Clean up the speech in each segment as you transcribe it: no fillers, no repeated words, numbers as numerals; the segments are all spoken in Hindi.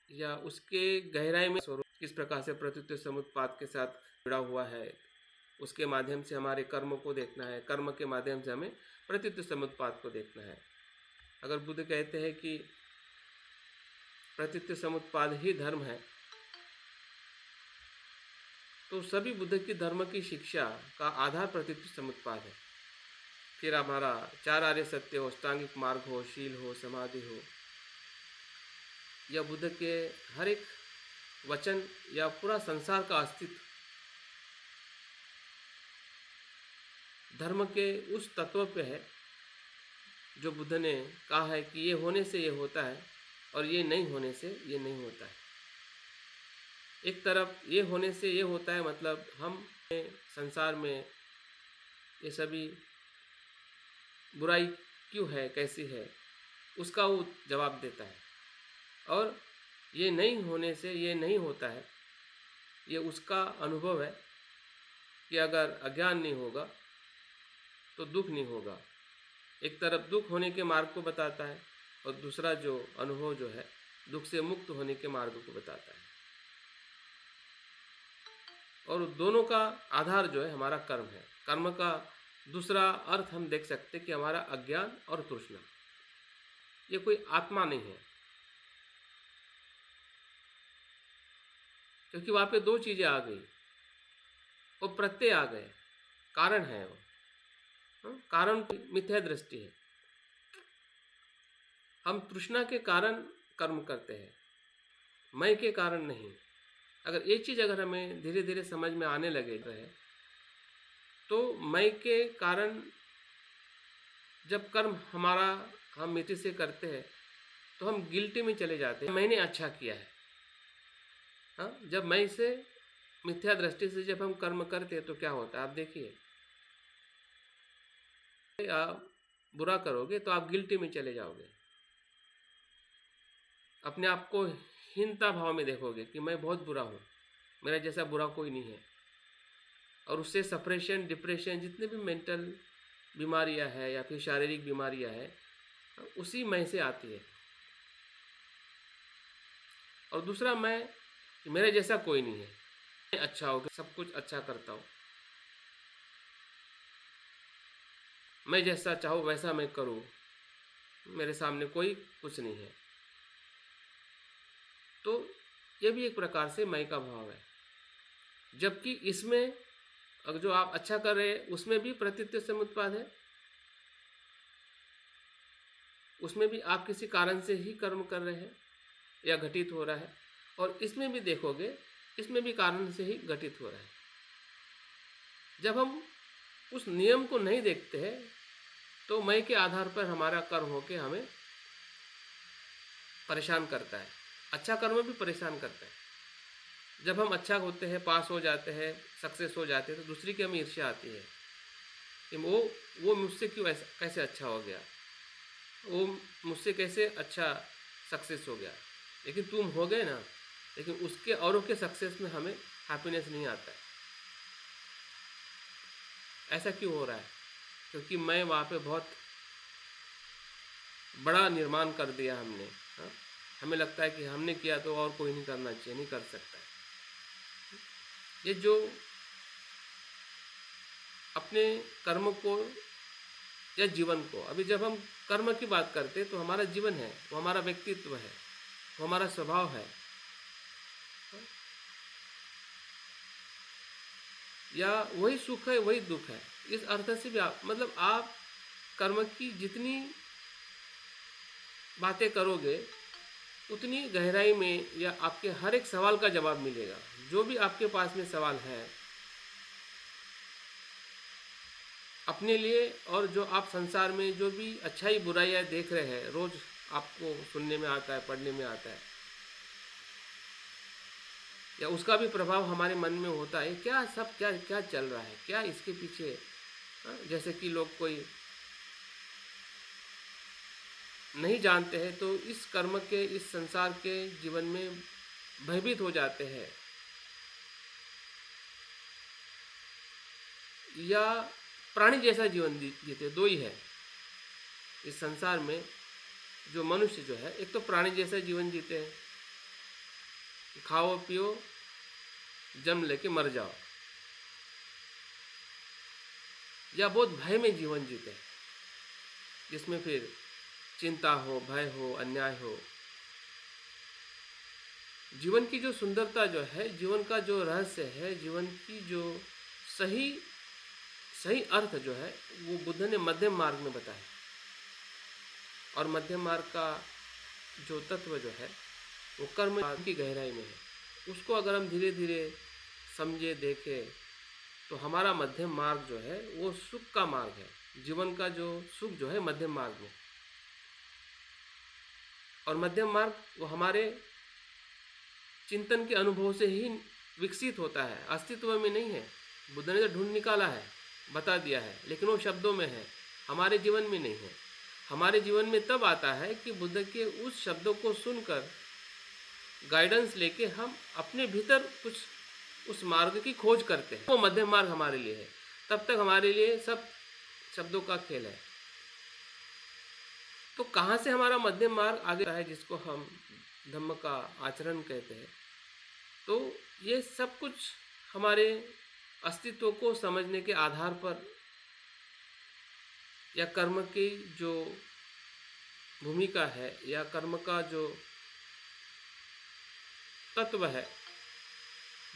या उसके गहराई में स्वरूप किस प्रकार से प्रतीत्व समुत्पाद के साथ जुड़ा हुआ है, उसके माध्यम से हमारे कर्म को देखना है, कर्म के माध्यम से हमें प्रतीत्व समुत्पाद को देखना है। अगर बुद्ध कहते हैं कि प्रतीत्व समुत्पाद ही धर्म है, तो सभी बुद्ध की धर्म की शिक्षा का आधार प्रतीत्व समुत्पाद है। फिर हमारा चार आर्य सत्य हो, अष्टांगिक मार्ग हो, शील हो, समाधि हो, या बुद्ध के हर एक वचन या पूरा संसार का अस्तित्व धर्म के उस तत्व पे है जो बुद्ध ने कहा है कि ये होने से ये होता है और ये नहीं होने से ये नहीं होता है। एक तरफ ये होने से ये होता है, मतलब हम संसार में ये सभी बुराई क्यों है, कैसी है, उसका वो जवाब देता है। और ये नहीं होने से ये नहीं होता है, ये उसका अनुभव है कि अगर अज्ञान नहीं होगा तो दुख नहीं होगा। एक तरफ दुख होने के मार्ग को बताता है और दूसरा जो अनुभव जो है दुख से मुक्त होने के मार्ग को बताता है। और दोनों का आधार जो है हमारा कर्म है। कर्म का दूसरा अर्थ हम देख सकते हैं कि हमारा अज्ञान और तृष्णा, ये कोई आत्मा नहीं है, क्योंकि वहाँ पे दो चीज़ें आ गई, वो प्रत्यय आ गए, कारण है वो। कारण मिथ्या दृष्टि है। हम तृष्णा के कारण कर्म करते हैं, मैं के कारण नहीं। अगर ये चीज़ अगर हमें धीरे धीरे समझ में आने लगे तो मैं के कारण जब कर्म हमारा हम मित्र से करते हैं तो हम गिल्टी में चले जाते हैं, मैंने अच्छा किया है। हाँ, जब मैं से मिथ्या दृष्टि से जब हम कर्म करते हैं तो क्या होता है, आप देखिए, आप बुरा करोगे तो आप गिल्टी में चले जाओगे, अपने आप को हीनता भाव में देखोगे कि मैं बहुत बुरा हूँ, मेरा जैसा बुरा कोई नहीं है। और उससे सप्रेशन, डिप्रेशन, जितने भी मेंटल बीमारियाँ है या फिर शारीरिक बीमारियाँ है, उसी मैं से आती है। और दूसरा मैं, मेरे जैसा कोई नहीं है, मैं अच्छा हो गया, सब कुछ अच्छा करता हूँ, मैं जैसा चाहूँ वैसा मैं करूँ, मेरे सामने कोई कुछ नहीं है। तो ये भी एक प्रकार से मैं का भाव है। जबकि इसमें अगर जो आप अच्छा कर रहे हैं उसमें भी प्रतीत्व समुत्पाद है, उसमें भी आप किसी कारण से ही कर्म कर रहे हैं या घटित हो रहा है। और इसमें भी देखोगे, इसमें भी कारण से ही घटित हो रहा है। जब हम उस नियम को नहीं देखते हैं तो मैं के आधार पर हमारा कर्म होके हमें परेशान करता है। अच्छा कर्म भी परेशान करता है। जब हम अच्छा होते हैं, पास हो जाते हैं, सक्सेस हो जाते हैं, तो दूसरी की हमें ईर्ष्या आती है कि वो मुझसे क्यों ऐसा, कैसे अच्छा हो गया, वो मुझसे कैसे अच्छा सक्सेस हो गया। लेकिन तुम हो गए ना, लेकिन उसके औरों के सक्सेस में हमें हैप्पीनेस नहीं आता है। ऐसा क्यों हो रहा है? क्योंकि मैं वहाँ पे बहुत बड़ा निर्माण कर दिया हमने। हाँ? हमें लगता है कि हमने किया तो और कोई नहीं करना चाहिए, नहीं कर सकता है। ये जो अपने कर्म को या जीवन को, अभी जब हम कर्म की बात करते हैं तो हमारा जीवन है, वो हमारा व्यक्तित्व है, वो हमारा स्वभाव है। या वही सुख है वही दुख है। इस अर्थ से भी आप, मतलब आप कर्म की जितनी बातें करोगे उतनी गहराई में या आपके हर एक सवाल का जवाब मिलेगा। जो भी आपके पास में सवाल है अपने लिए, और जो आप संसार में जो भी अच्छाई बुराइयाँ देख रहे हैं, रोज आपको सुनने में आता है, पढ़ने में आता है, या उसका भी प्रभाव हमारे मन में होता है, क्या सब क्या क्या चल रहा है, क्या इसके पीछे। जैसे कि लोग कोई नहीं जानते हैं तो इस कर्म के, इस संसार के जीवन में भयभीत हो जाते हैं, या प्राणी जैसा जीवन जीते। दो ही है इस संसार में, जो मनुष्य जो है, एक तो प्राणी जैसा जीवन जीते हैं खाओ पियो जन्म लेके मर जाओ, या बहुत भय में जीवन जीते हैं, जिसमें फिर चिंता हो, भय हो, अन्याय हो। जीवन की जो सुंदरता जो है, जीवन का जो रहस्य है, जीवन की जो सही सही अर्थ जो है, वो बुद्ध ने मध्यम मार्ग में बताया। और मध्यम मार्ग का जो तत्व जो है वो कर्म की गहराई में है। उसको अगर हम धीरे धीरे समझे, देखें, तो हमारा मध्यम मार्ग जो है वो सुख का मार्ग है। जीवन का जो सुख जो है मध्यम मार्ग में, और मध्यम मार्ग वो हमारे चिंतन के अनुभव से ही विकसित होता है, अस्तित्व में नहीं है। बुद्ध ने तो ढूंढ निकाला है, बता दिया है, लेकिन वो शब्दों में है, हमारे जीवन में नहीं है। हमारे जीवन में तब आता है कि बुद्ध के उस शब्दों को सुनकर गाइडेंस लेके हम अपने भीतर कुछ उस मार्ग की खोज करते हैं। वो मध्यम मार्ग हमारे लिए है। तब तक हमारे लिए सब शब्दों का खेल है। तो कहाँ से हमारा मध्यम मार्ग आगे है, जिसको हम धम्म का आचरण कहते हैं। तो ये सब कुछ हमारे अस्तित्व को समझने के आधार पर, या कर्म की जो भूमिका है, या कर्म का जो तत्व है,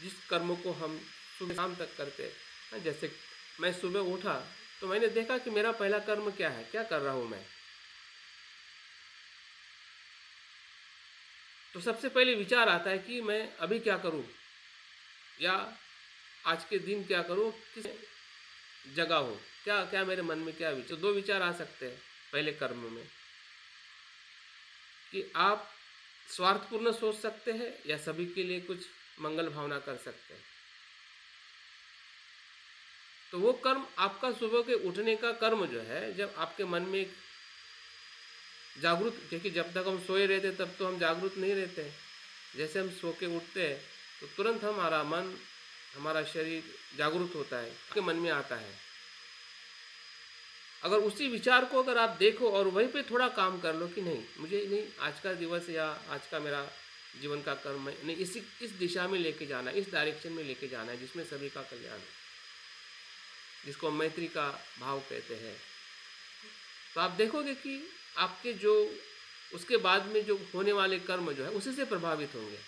जिस कर्म को हम सुबह शाम तक करते हैं। जैसे मैं सुबह उठा तो मैंने देखा कि मेरा पहला कर्म क्या है, क्या कर रहा हूँ मैं। तो सबसे पहले विचार आता है कि मैं अभी क्या करूँ, या आज के दिन क्या करूँ, किस जगह हो, क्या क्या मेरे मन में क्या विचार। दो विचार आ सकते हैं पहले कर्म में, कि आप स्वार्थपूर्ण सोच सकते हैं या सभी के लिए कुछ मंगल भावना कर सकते हैं। तो वो कर्म आपका सुबह के उठने का कर्म जो है, जब आपके मन में एक जागरूक, क्योंकि जब तक हम सोए रहते तब तो हम जागरूक नहीं रहते। जैसे हम सो के उठते हैं तो तुरंत हमारा मन, हमारा शरीर जागरूक होता है, आपके मन में आता है। अगर उसी विचार को अगर आप देखो और वहीं पे थोड़ा काम कर लो कि नहीं, मुझे नहीं आज का दिवस या आज का मेरा जीवन का कर्म है, नहीं इस दिशा में लेके जाना है, इस डायरेक्शन में लेके जाना है जिसमें सभी का कल्याण है, जिसको मैत्री का भाव कहते हैं। तो आप देखोगे कि आपके जो उसके बाद में जो होने वाले कर्म जो है उसी से प्रभावित होंगे।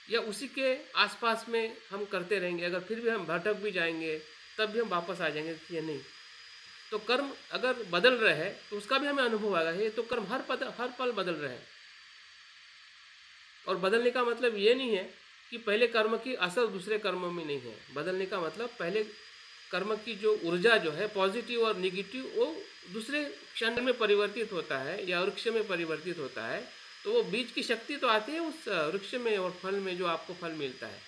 या उसी के आसपास में हम करते रहेंगे। अगर फिर भी हम भटक भी जाएंगे तब भी हम वापस आ जाएंगे कि ये नहीं। तो कर्म अगर बदल रहे हैं तो उसका भी हमें अनुभव आएगा, ये तो कर्म हर पल बदल रहे हैं। और बदलने का मतलब ये नहीं है कि पहले कर्म की असर दूसरे कर्मों में नहीं है। बदलने का मतलब पहले कर्म की जो ऊर्जा जो है पॉजिटिव और निगेटिव, वो दूसरे क्षण में परिवर्तित होता है या वृक्ष में परिवर्तित होता है। तो वो बीज की शक्ति तो आती है उस वृक्ष में और फल में, जो आपको फल मिलता है,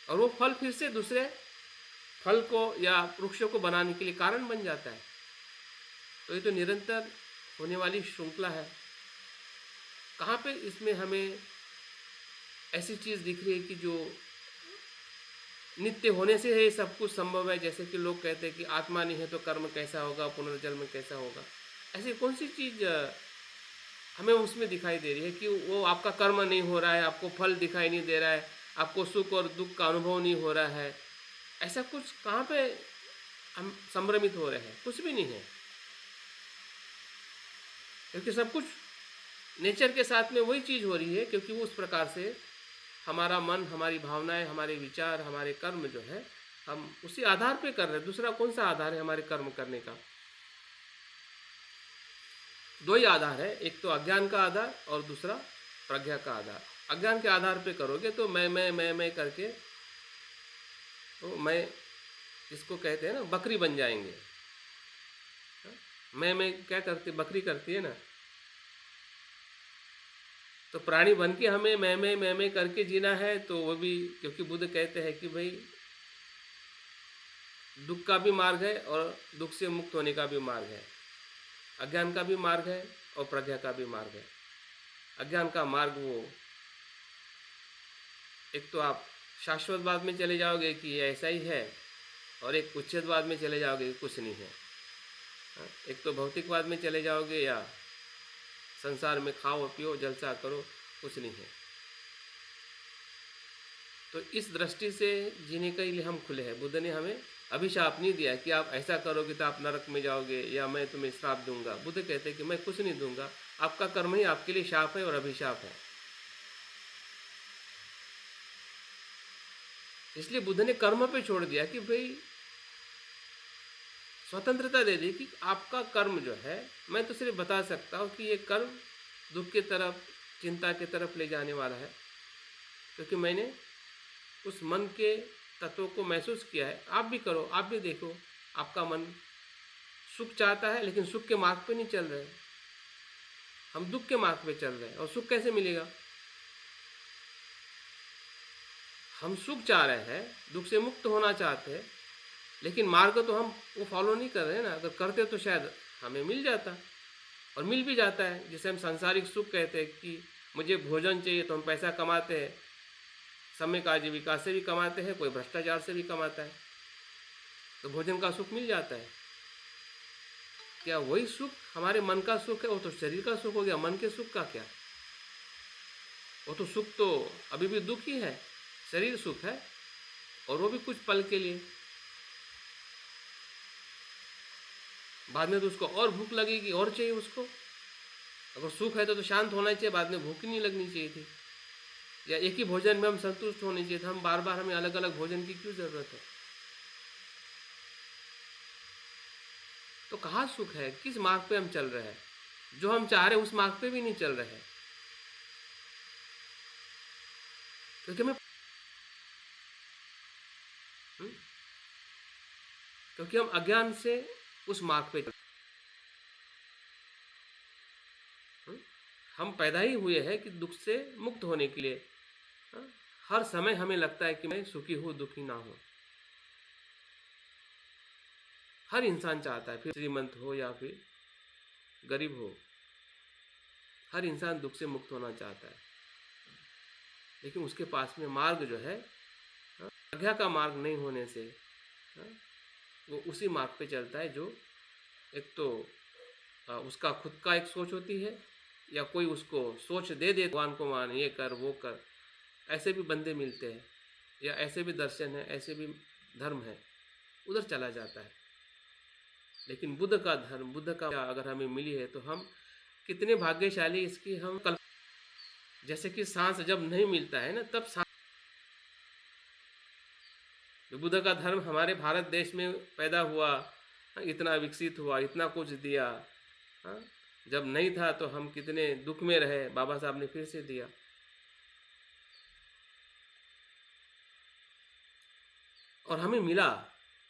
और वो फल फिर से दूसरे फल को या वृक्षों को बनाने के लिए कारण बन जाता है। तो ये तो निरंतर होने वाली श्रृंखला है। कहाँ पे इसमें हमें ऐसी चीज़ दिख रही है कि जो नित्य होने से है सब कुछ संभव है। जैसे कि लोग कहते हैं कि आत्मा नहीं है तो कर्म कैसा होगा, पुनर्जन्म कैसा होगा। ऐसी कौन सी चीज़ हमें उसमें दिखाई दे रही है कि वो आपका कर्म नहीं हो रहा है, आपको फल दिखाई नहीं दे रहा है, आपको सुख और दुख का अनुभव नहीं हो रहा है। ऐसा कुछ कहाँ पे हम संभ्रमित हो रहे हैं? कुछ भी नहीं है, क्योंकि सब कुछ नेचर के साथ में वही चीज़ हो रही है। क्योंकि वो उस प्रकार से हमारा मन, हमारी भावनाएं, हमारे विचार, हमारे कर्म जो है हम उसी आधार पे कर रहे हैं। दूसरा कौन सा आधार है हमारे कर्म करने का? दो ही आधार है, एक तो अज्ञान का आधार और दूसरा प्रज्ञा का आधार। अज्ञान के आधार पे करोगे तो मैं करके, तो मैं जिसको कहते हैं ना बकरी बन जाएंगे। मैं क्या करती, बकरी करती है ना, तो प्राणी बन के हमें मैं करके जीना है। तो वो भी, क्योंकि बुद्ध कहते हैं कि भाई दुख का भी मार्ग है और दुख से मुक्त होने का भी मार्ग है, अज्ञान का भी मार्ग है और प्रज्ञा का भी मार्ग है। अज्ञान का मार्ग वो, एक तो आप शाश्वतवाद में चले जाओगे कि ये ऐसा ही है, और एक उच्छेदवाद में चले जाओगे कि कुछ नहीं है। हाँ, एक तो भौतिकवाद में चले जाओगे या संसार में खाओ पियो जलसा करो, कुछ नहीं है। तो इस दृष्टि से जीने के लिए हम खुले हैं। बुद्ध ने हमें अभिशाप नहीं दिया कि आप ऐसा करोगे तो आप नरक में जाओगे या मैं तुम्हें श्राप दूंगा। बुद्ध कहते हैं कि मैं कुछ नहीं दूंगा, आपका कर्म ही आपके लिए शाप है और अभिशाप है। इसलिए बुद्ध ने कर्म पे छोड़ दिया कि भाई स्वतंत्रता दे दी कि आपका कर्म जो है, मैं तो सिर्फ बता सकता हूँ कि ये कर्म दुख की तरफ, चिंता की तरफ ले जाने वाला है, क्योंकि मैंने उस मन के तत्वों को महसूस किया है। आप भी करो, आप भी देखो, आपका मन सुख चाहता है लेकिन सुख के मार्ग पे नहीं चल रहे। हम दुख के मार्ग पे चल रहे हैं और सुख कैसे मिलेगा? हम सुख चाह रहे हैं, दुख से मुक्त होना चाहते हैं, लेकिन मार्ग तो हम वो फॉलो नहीं कर रहे हैं ना। अगर करते तो शायद हमें मिल जाता, और मिल भी जाता है। जिसे हम सांसारिक सुख कहते हैं कि मुझे भोजन चाहिए तो हम पैसा कमाते हैं, समय का आजीविका से भी कमाते हैं, कोई भ्रष्टाचार से भी कमाता है, तो भोजन का सुख मिल जाता है। क्या वही सुख हमारे मन का सुख है? वो तो शरीर का सुख हो गया। मन के सुख का क्या? वो तो सुख तो अभी भी दुख ही है, शरीर सुख है, और वो भी कुछ पल के लिए। बाद में तो उसको और भूख लगेगी, और चाहिए उसको। अगर सुख है तो शांत होना चाहिए, बाद में भूख ही नहीं लगनी चाहिए थी। या एक ही भोजन में हम संतुष्ट होने चाहिए था। हम बार बार हमें अलग अलग भोजन की क्यों जरूरत है? तो कहाँ सुख है? किस मार्ग पे हम चल रहे हैं? जो हम चाह रहे हैं उस मार्ग पे भी नहीं चल रहे हैं, क्योंकि हमें क्योंकि हम अज्ञान से उस मार्ग पे हम पैदा ही हुए हैं कि दुख से मुक्त होने के लिए। हर समय हमें लगता है कि मैं सुखी हूँ, दुखी ना हूँ। हर इंसान चाहता है, फिर श्रीमंत हो या फिर गरीब हो, हर इंसान दुख से मुक्त होना चाहता है। लेकिन उसके पास में मार्ग जो है, आज्ञा का मार्ग नहीं होने से वो उसी मार्ग पे चलता है जो एक तो उसका खुद का एक सोच होती है, या कोई उसको सोच दे दे, भगवान को मान, ये कर वो कर। ऐसे भी बंदे मिलते हैं, या ऐसे भी दर्शन है, ऐसे भी धर्म है, उधर चला जाता है। लेकिन बुद्ध का धर्म, बुद्ध का अगर हमें मिली है तो हम कितने भाग्यशाली इसकी हम कल्पना। जैसे कि सांस जब नहीं मिलता है ना, तब सांस। बुद्ध का धर्म हमारे भारत देश में पैदा हुआ, इतना विकसित हुआ, इतना कुछ दिया। जब नहीं था तो हम कितने दुख में रहे, बाबा साहब ने फिर से दिया। और हमें मिला।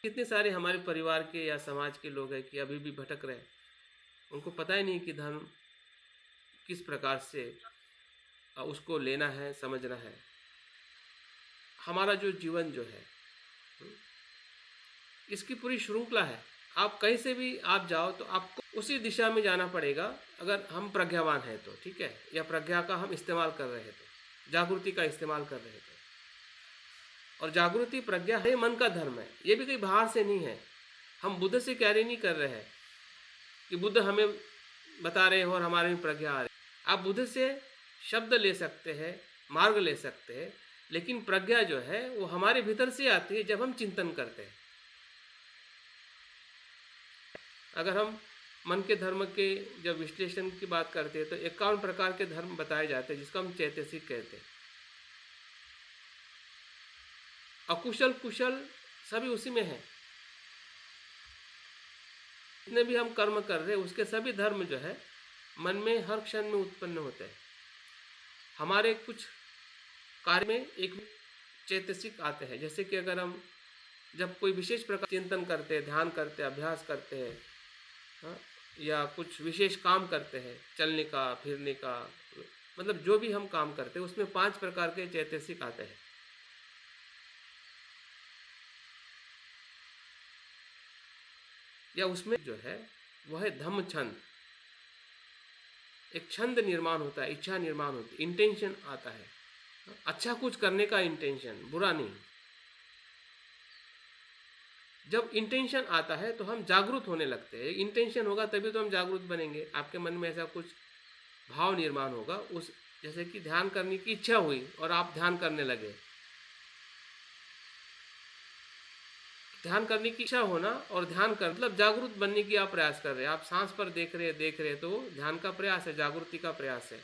कितने सारे हमारे परिवार के या समाज के लोग हैं कि अभी भी भटक रहे, उनको पता ही नहीं कि धर्म किस प्रकार से उसको लेना है, समझना है। हमारा जो जीवन जो है, इसकी पूरी श्रृंखला है। आप कहीं से भी आप जाओ तो आपको उसी दिशा में जाना पड़ेगा, अगर हम प्रज्ञावान हैं तो, ठीक है, या प्रज्ञा का हम इस्तेमाल कर रहे हैं तो, जागृति का इस्तेमाल कर रहे हैं तो। और जागृति प्रज्ञा है, मन का धर्म है, ये भी कोई बाहर से नहीं है। हम बुद्ध से कैरी नहीं कर रहे हैं कि बुद्ध हमें बता रहे हो और हमारे में प्रज्ञा आ रही। आप बुद्ध से शब्द ले सकते हैं, मार्ग ले सकते हैं, लेकिन प्रज्ञा जो है वो हमारे भीतर से आती है जब हम चिंतन करते हैं। अगर हम मन के धर्म के जब विश्लेषण की बात करते हैं तो 51 प्रकार के धर्म बताए जाते हैं, जिसको हम चैतसिक कहते हैं। अकुशल कुशल सभी उसी में है। जितने भी हम कर्म कर रहे हैं उसके सभी धर्म जो है मन में हर क्षण में उत्पन्न होते हैं। हमारे कुछ कार्य में एक चैतसिक आते हैं, जैसे कि अगर हम जब कोई विशेष प्रकार चिंतन करते हैं, ध्यान करते हैं, अभ्यास करते हैं, या कुछ विशेष काम करते हैं, चलने का, फिरने का, मतलब जो भी हम काम करते हैं उसमें 5 प्रकार के चैतसिक आते हैं। या उसमें जो है वह है धम्म छंद। एक छंद निर्माण होता है, इच्छा निर्माण होती है, इंटेंशन आता है, अच्छा कुछ करने का इंटेंशन, बुरा नहीं। जब इंटेंशन आता है तो हम जागरूक होने लगते हैं। इंटेंशन होगा तभी तो हम जागरूक बनेंगे। आपके मन में ऐसा कुछ भाव निर्माण होगा, उस जैसे कि ध्यान करने की इच्छा हुई और आप ध्यान करने लगे। ध्यान करने की इच्छा होना और ध्यान कर मतलब जागरूक बनने की आप प्रयास कर रहे हैं। आप सांस पर देख रहे हैं तो वो ध्यान का प्रयास है, जागृति का प्रयास है।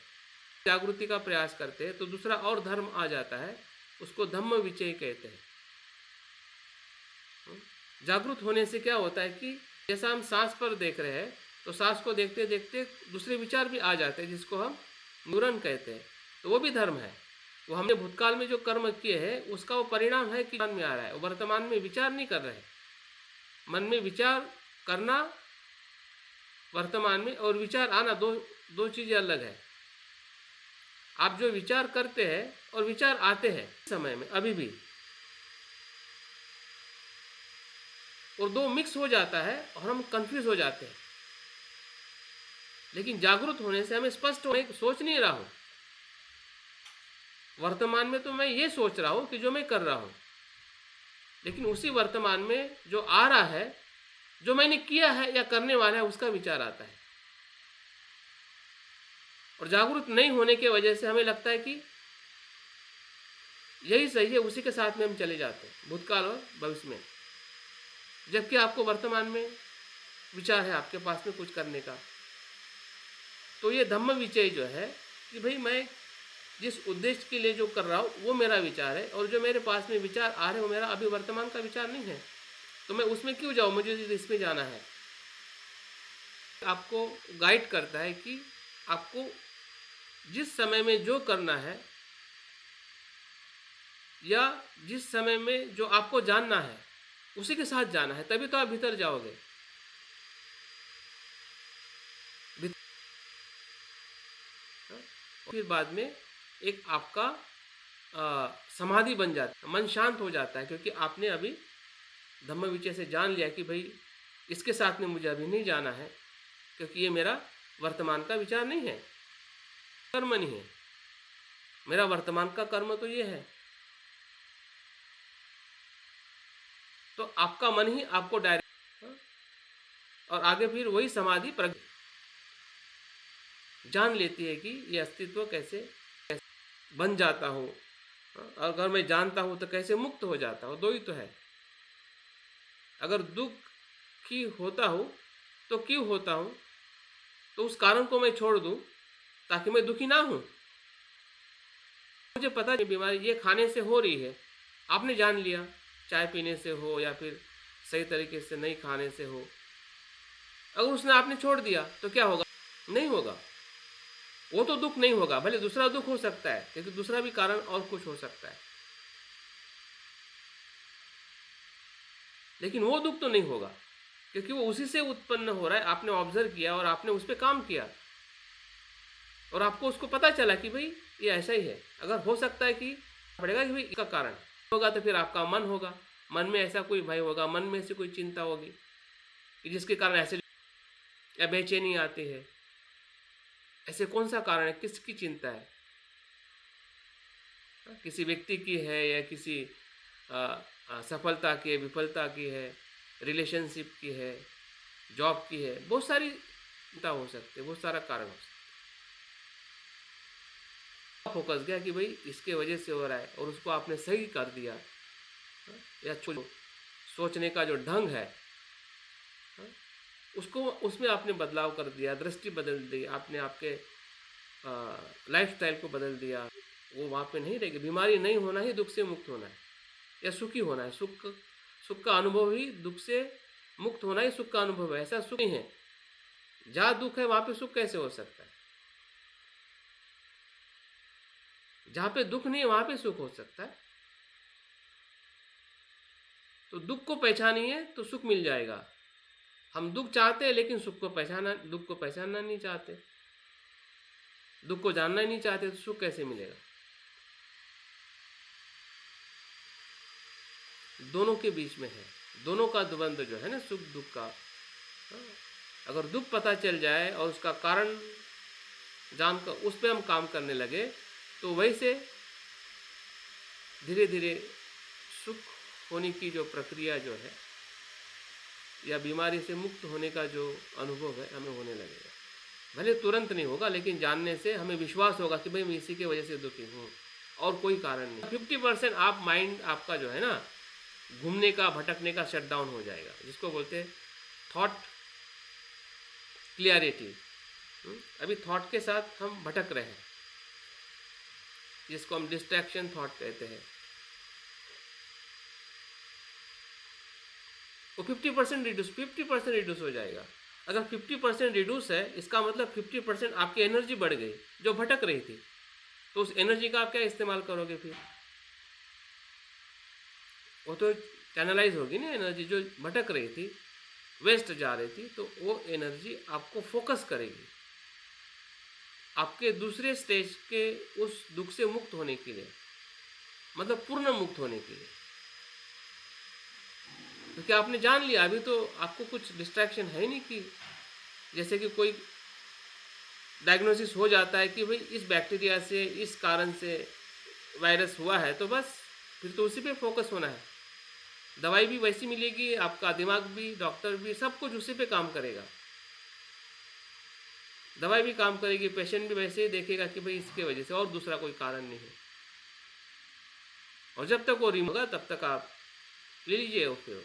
जागृति का प्रयास करते हैं तो दूसरा और धर्म आ जाता है, उसको धम्म विचय कहते हैं। जागरूक होने से क्या होता है कि जैसा हम सांस पर देख रहे हैं तो सांस को देखते देखते दूसरे विचार भी आ जाते हैं, जिसको हम न्यूरन कहते हैं। तो वो भी धर्म है। वो हमने भूतकाल में जो कर्म किए हैं उसका वो परिणाम है कि वर्तमान में आ रहा है। वो वर्तमान में विचार नहीं कर रहे हैं। मन में विचार करना वर्तमान में और विचार आना दो चीज़ें अलग है। आप जो विचार करते हैं और विचार आते हैं समय में अभी भी, और दो मिक्स हो जाता है और हम कंफ्यूज हो जाते हैं। लेकिन जागरूक होने से हमें स्पष्ट हो, मैं सोच नहीं रहा हूं वर्तमान में, तो मैं ये सोच रहा हूं कि जो मैं कर रहा हूं, लेकिन उसी वर्तमान में जो आ रहा है, जो मैंने किया है या करने वाला है, उसका विचार आता है। और जागरूक नहीं होने की वजह से हमें लगता है कि यही सही है, उसी के साथ में हम चले जाते हैं भूतकाल और भविष्य में, जबकि आपको वर्तमान में विचार है आपके पास में कुछ करने का। तो ये धम्म विचय जो है कि भाई मैं जिस उद्देश्य के लिए जो कर रहा हूँ वो मेरा विचार है, और जो मेरे पास में विचार आ रहे हैं वो मेरा अभी वर्तमान का विचार नहीं है, तो मैं उसमें क्यों जाऊँ, मुझे इसमें जाना है। आपको गाइड करता है कि आपको जिस समय में जो करना है या जिस समय में जो आपको जानना है उसी के साथ जाना है, तभी तो आप भीतर जाओगे। फिर बाद में एक आपका समाधि बन जाता है, मन शांत हो जाता है, क्योंकि आपने अभी धम्म विचय से जान लिया कि भाई इसके साथ में मुझे अभी नहीं जाना है, क्योंकि ये मेरा वर्तमान का विचार नहीं है, कर्म नहीं है। मेरा वर्तमान का कर्म तो ये है। तो आपका मन ही आपको डायरेक्ट, और आगे फिर वही समाधि जान लेती है कि ये अस्तित्व कैसे बन जाता हूँ, और अगर मैं जानता हूँ तो कैसे मुक्त हो जाता हूँ। दो ही तो है। अगर दुखी होता हूँ तो क्यों होता हूँ, तो उस कारण को मैं छोड़ दूँ ताकि मैं दुखी ना हूँ। मुझे पता नहीं बीमारी ये खाने से हो रही है, आपने जान लिया, चाय पीने से हो या फिर सही तरीके से नहीं खाने से हो। अगर उसने आपने छोड़ दिया तो क्या होगा, नहीं होगा, वो तो दुख नहीं होगा। भले दूसरा दुख हो सकता है, क्योंकि दूसरा भी कारण और कुछ हो सकता है, लेकिन वो दुख तो नहीं होगा, क्योंकि वो उसी से उत्पन्न हो रहा है। आपने ऑब्जर्व किया और आपने उस पर काम किया, और आपको उसको पता चला कि भाई ये ऐसा ही है। अगर हो सकता है कि पड़ेगा कि भाई इसका कारण होगा, तो फिर आपका मन होगा, मन में ऐसा कोई भय होगा, मन में ऐसी कोई चिंता होगी कि जिसके कारण ऐसे या बेचैनी आती है। ऐसे कौन सा कारण है, किसकी चिंता है, किसी व्यक्ति की है या किसी सफलता की है, विफलता की है, रिलेशनशिप की है, जॉब की है, बहुत सारी चिंता हो सकती है, बहुत सारा कारण हो सकता है। फोकस गया कि भाई इसके वजह से हो रहा है, और उसको आपने सही कर दिया, या सोचने का जो ढंग है उसको उसमें आपने बदलाव कर दिया, दृष्टि बदल दी, आपने आपके लाइफस्टाइल को बदल दिया, वो वहाँ पे नहीं रहेगी। बीमारी नहीं होना ही दुख से मुक्त होना है, या सुखी होना है। सुख का अनुभव ही दुख से मुक्त होना ही सुख का अनुभव है। ऐसा सुख नहीं है, जहाँ दुख है वहाँ पे सुख कैसे हो सकता है। जहाँ पे दुख नहीं है वहाँ पे सुख हो सकता है। तो दुख को पहचानिए तो सुख मिल जाएगा। हम दुख चाहते हैं लेकिन दुख को पहचानना नहीं चाहते, दुख को जानना ही नहीं चाहते, तो सुख कैसे मिलेगा। दोनों के बीच में है, दोनों का द्वंद्व जो है ना, सुख दुख का। अगर दुख पता चल जाए और उसका कारण जानकर उस पर हम काम करने लगे, तो वैसे धीरे धीरे सुख होने की जो प्रक्रिया जो है या बीमारी से मुक्त होने का जो अनुभव है हमें होने लगेगा। भले तुरंत नहीं होगा, लेकिन जानने से हमें विश्वास होगा कि भाई मैं इसी की वजह से दुखी हूँ और कोई कारण नहीं। 50% आप माइंड आपका जो है ना घूमने का, भटकने का शट डाउन हो जाएगा, जिसको बोलते हैं थॉट क्लियरिटी। अभी थॉट के साथ हम भटक रहे हैं, जिसको हम डिस्ट्रैक्शन थॉट कहते हैं। वो 50% रिड्यूस हो जाएगा। अगर 50% रिड्यूस है, इसका मतलब 50% आपकी एनर्जी बढ़ गई जो भटक रही थी। तो उस एनर्जी का आप क्या इस्तेमाल करोगे फिर? वो तो चैनलाइज होगी ना एनर्जी जो भटक रही थी, वेस्ट जा रही थी, तो वो एनर्जी आपको फोकस करेगी आपके दूसरे स्टेज के उस दुख से मुक्त होने के लिए, मतलब पूर्ण मुक्त होने के लिए। क्योंकि आपने जान लिया, अभी तो आपको कुछ डिस्ट्रैक्शन है नहीं कि जैसे कि कोई डायग्नोसिस हो जाता है कि भाई इस बैक्टीरिया से, इस कारण से वायरस हुआ है, तो बस फिर तो उसी पे फोकस होना है। दवाई भी वैसी मिलेगी, आपका दिमाग भी, डॉक्टर भी, सब कुछ उसी पे काम करेगा। दवाई भी काम करेगी, पेशेंट भी वैसे ही देखेगा कि भाई इसके वजह से, और दूसरा कोई कारण नहीं है। और जब तक वो रिमूव होगा तब तक आप ले लीजिए। ओके,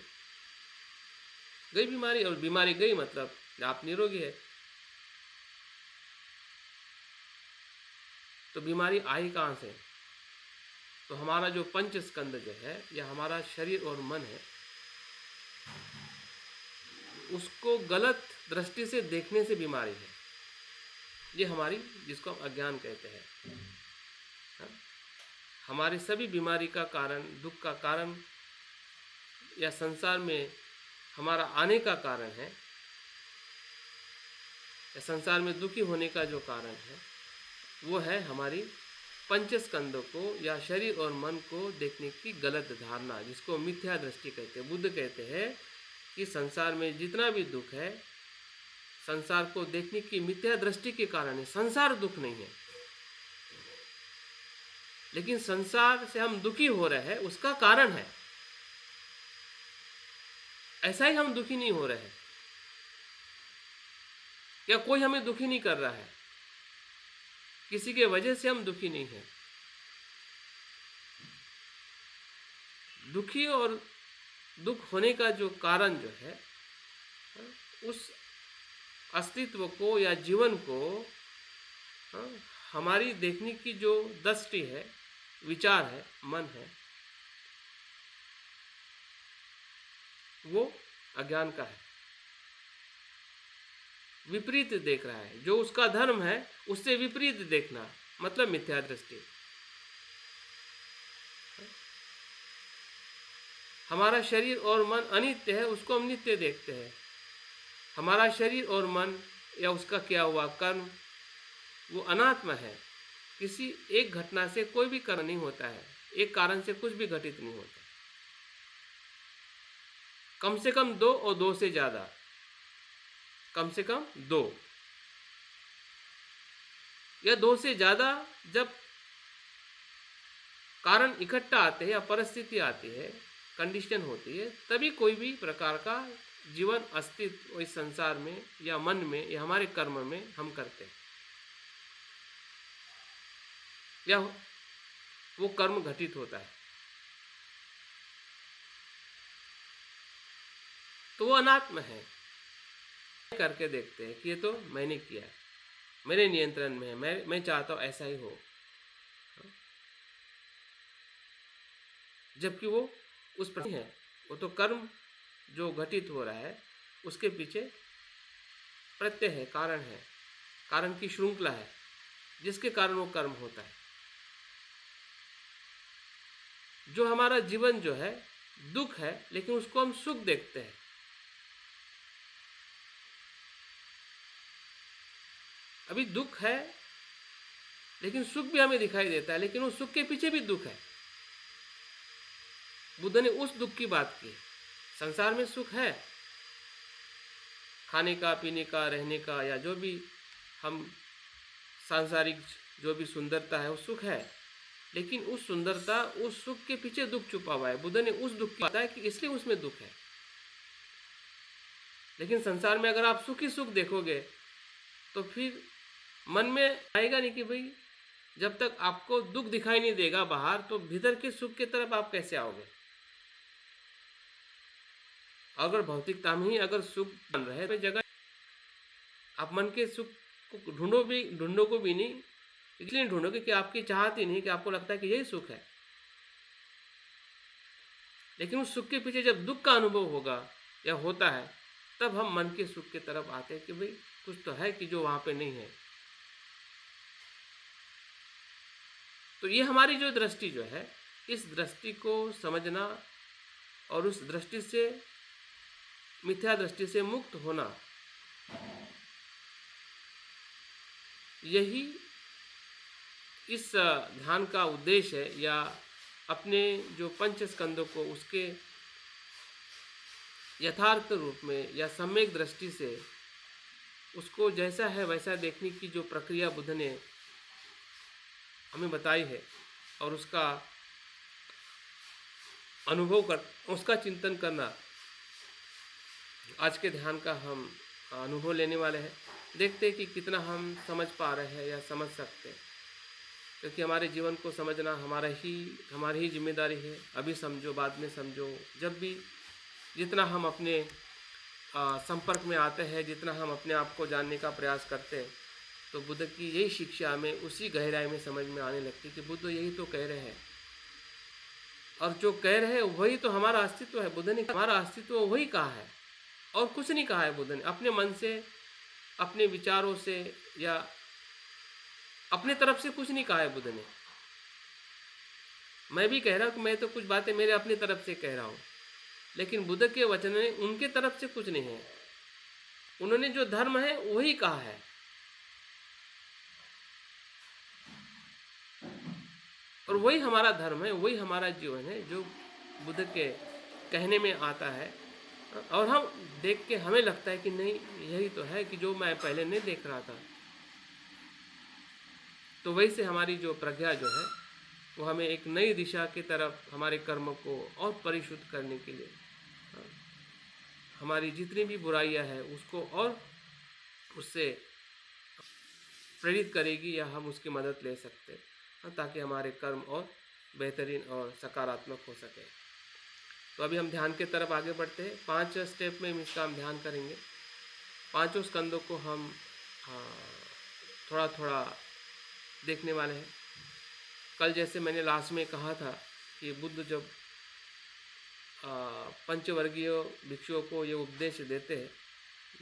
गई बीमारी, और बीमारी गई मतलब आप निरोगी है। तो बीमारी आई कहाँ से? तो हमारा जो पंच स्कंद जो है, या हमारा शरीर और मन है, उसको गलत दृष्टि से देखने से बीमारी है। ये हमारी, जिसको हम अज्ञान कहते हैं। हाँ? हमारी सभी बीमारी का कारण, दुख का कारण, या संसार में हमारा आने का कारण है, या संसार में दुखी होने का जो कारण है, वो है हमारी पंचस्कंदों को या शरीर और मन को देखने की गलत धारणा, जिसको मिथ्या दृष्टि कहते हैं। बुद्ध कहते हैं कि संसार में जितना भी दुख है, संसार को देखने की मिथ्या दृष्टि के कारण है। संसार दुख नहीं है, लेकिन संसार से हम दुखी हो रहे हैं, उसका कारण है। ऐसा ही हम दुखी नहीं हो रहे हैं, या कोई हमें दुखी नहीं कर रहा है, किसी के वजह से हम दुखी नहीं हैं। दुखी और दुख होने का जो कारण जो है, उस अस्तित्व को या जीवन को हमारी देखने की जो दृष्टि है, विचार है, मन है, वो अज्ञान का है। विपरीत देख रहा है, जो उसका धर्म है उससे विपरीत देखना, मतलब मिथ्या दृष्टि। हमारा शरीर और मन अनित्य है, उसको हम नित्य देखते हैं। हमारा शरीर और मन या उसका किया हुआ कर्म, वो अनात्मा है। किसी एक घटना से कोई भी कर्म नहीं होता है, एक कारण से कुछ भी घटित नहीं होता। कम से कम दो, और दो से ज़्यादा, कम से कम दो या दो से ज़्यादा जब कारण इकट्ठा आते हैं या परिस्थिति आती है, कंडीशन होती है, तभी कोई भी प्रकार का जीवन अस्तित्व इस संसार में या मन में या हमारे कर्म में हम करते हैं, या वो कर्म घटित होता है। तो वो अनात्म है। करके देखते हैं कि ये तो मैंने किया है, मेरे नियंत्रण में है, मैं चाहता हूँ ऐसा ही हो, जबकि वो उस पर है। वो तो कर्म जो घटित हो रहा है उसके पीछे प्रत्यय है, कारण है, कारण की श्रृंखला है, जिसके कारण वो कर्म होता है। जो हमारा जीवन जो है दुख है, लेकिन उसको हम सुख देखते हैं। अभी दुख है, लेकिन सुख भी हमें दिखाई देता है, लेकिन उस सुख के पीछे भी दुख है। बुद्ध ने उस दुख की बात की। संसार में सुख है, खाने का, पीने का, रहने का, या जो भी हम सांसारिक जो भी सुंदरता है वो सुख है, लेकिन उस सुंदरता, उस सुख के पीछे दुख छुपा हुआ है। बुद्ध ने उस दुख की बात है कि इसलिए उसमें दुख है। लेकिन संसार में अगर आप सुख ही सुख देखोगे तो फिर मन में आएगा नहीं कि भाई जब तक आपको दुख दिखाई नहीं देगा बाहर, तो भीतर के सुख की तरफ आप कैसे आओगे। अगर भौतिकता में ही अगर सुख बन रहे तो जगह आप मन के सुख को ढूंढो को भी नहीं, इसलिए ढूंढोगे कि आपकी चाहत ही नहीं, कि आपको लगता है कि यही सुख है। लेकिन उस सुख के पीछे जब दुख का अनुभव होगा या होता है, तब हम मन के सुख की तरफ आते हैं कि भाई कुछ तो है कि जो वहां पे नहीं है। तो ये हमारी जो दृष्टि जो है, इस दृष्टि को समझना और उस दृष्टि से, मिथ्या दृष्टि से मुक्त होना, यही इस ध्यान का उद्देश्य है। या अपने जो पंच स्कंदों को उसके यथार्थ रूप में या सम्यक दृष्टि से उसको जैसा है वैसा देखने की जो प्रक्रिया बुद्ध ने हमें बताई है, और उसका अनुभव कर, उसका चिंतन करना, आज के ध्यान का हम अनुभव लेने वाले हैं। देखते हैं कि कितना हम समझ पा रहे हैं या समझ सकते हैं, क्योंकि हमारे जीवन को समझना हमारी ही जिम्मेदारी है। अभी समझो, बाद में समझो, जब भी जितना हम अपने संपर्क में आते हैं, जितना हम अपने आप को जानने का प्रयास करते हैं, तो बुद्ध की यही शिक्षा हमें उसी गहराई में समझ में आने लगती है कि बुद्ध यही तो कह रहे हैं, और जो कह रहे हैं वही तो हमारा अस्तित्व है। बुद्ध ने हमारा अस्तित्व वही कहा है और कुछ नहीं कहा है बुद्ध ने। अपने मन से, अपने विचारों से या अपने तरफ से कुछ नहीं कहा है बुद्ध ने। मैं भी कह रहा हूँ कि मैं तो कुछ बातें मेरे अपनी तरफ से कह रहा हूँ, लेकिन बुद्ध के वचन में उनके तरफ से कुछ नहीं है। उन्होंने जो धर्म है वही कहा है, और वही हमारा धर्म है, वही हमारा जीवन है जो बुद्ध के कहने में आता है। और हम देख के हमें लगता है कि नहीं, यही तो है कि जो मैं पहले नहीं देख रहा था। तो वही से हमारी जो प्रज्ञा जो है वो हमें एक नई दिशा की तरफ, हमारे कर्म को और परिशुद्ध करने के लिए, हमारी जितनी भी बुराइयां हैं उसको और उससे प्रेरित करेगी, या हम उसकी मदद ले सकते हैं ताकि हमारे कर्म और बेहतरीन और सकारात्मक हो सके। तो अभी हम ध्यान की तरफ आगे बढ़ते हैं। 5 स्टेप में इसका हम ध्यान करेंगे। 5 स्कंदों को हम थोड़ा थोड़ा देखने वाले हैं। कल जैसे मैंने लास्ट में कहा था कि बुद्ध जब पंचवर्गीय भिक्षुओं को ये उपदेश देते हैं,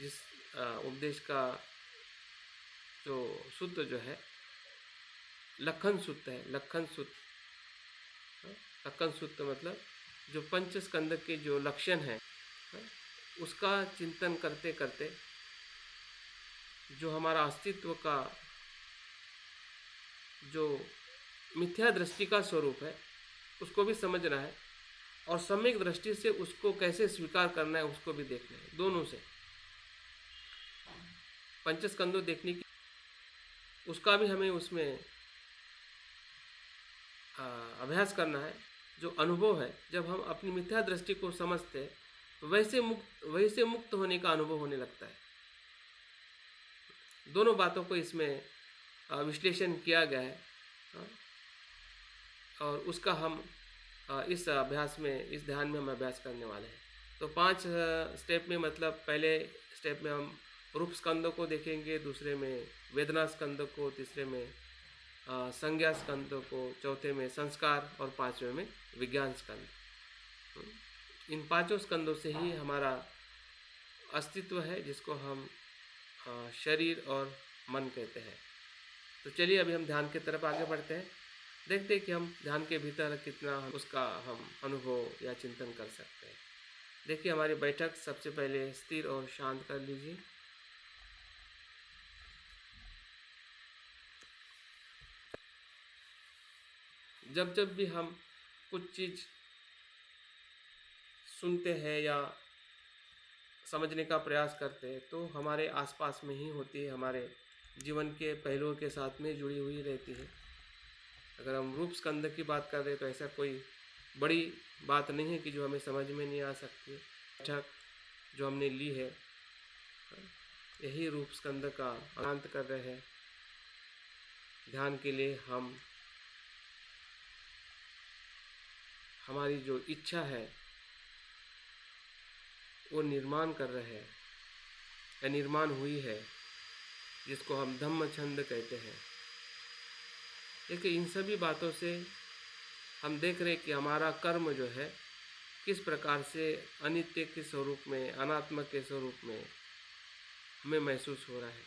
जिस उपदेश का जो सूत्र जो है लखन सूत्र है। लखन सूत्र मतलब जो पंच स्कंद के जो लक्षण है उसका चिंतन करते करते जो हमारा अस्तित्व का जो मिथ्या दृष्टि का स्वरूप है उसको भी समझना है, और सम्यक दृष्टि से उसको कैसे स्वीकार करना है उसको भी देखना है। दोनों से पंचस्कंदों देखने की, उसका भी हमें उसमें अभ्यास करना है। जो अनुभव है, जब हम अपनी मिथ्या दृष्टि को समझते हैं तो वैसे मुक्त होने का अनुभव होने लगता है। दोनों बातों को इसमें विश्लेषण किया गया है, और उसका हम इस अभ्यास में, इस ध्यान में हम अभ्यास करने वाले हैं। तो 5 स्टेप में, मतलब पहले स्टेप में हम रूप स्कंदों को देखेंगे, दूसरे में वेदना स्कंदों को, तीसरे में संज्ञा स्कंदों को, चौथे में संस्कार, और 5वें में विज्ञान स्कंद। इन 5 स्कंदों से ही हमारा अस्तित्व है, जिसको हम शरीर और मन कहते हैं। तो चलिए अभी हम ध्यान की तरफ आगे बढ़ते हैं। देखते हैं कि हम ध्यान के भीतर कितना उसका हम अनुभव या चिंतन कर सकते हैं। देखिए, हमारी बैठक सबसे पहले स्थिर और शांत कर लीजिए। जब भी हम कुछ चीज़ सुनते हैं या समझने का प्रयास करते हैं तो हमारे आसपास में ही होती है, हमारे जीवन के पहलुओं के साथ में जुड़ी हुई रहती है। अगर हम रूप स्कंद की बात कर रहे हैं तो ऐसा कोई बड़ी बात नहीं है कि जो हमें समझ में नहीं आ सकती है। बैठक जो हमने ली है यही रूप स्कंद का अंत कर रहे हैं। ध्यान के लिए हम हमारी जो इच्छा है वो निर्माण कर रहे हैं या निर्माण हुई है, जिसको हम धम्म छंद कहते हैं। देखिए, इन सभी बातों से हम देख रहे हैं कि हमारा कर्म जो है किस प्रकार से अनित्य के स्वरूप में, अनात्म के स्वरूप में हमें महसूस हो रहा है।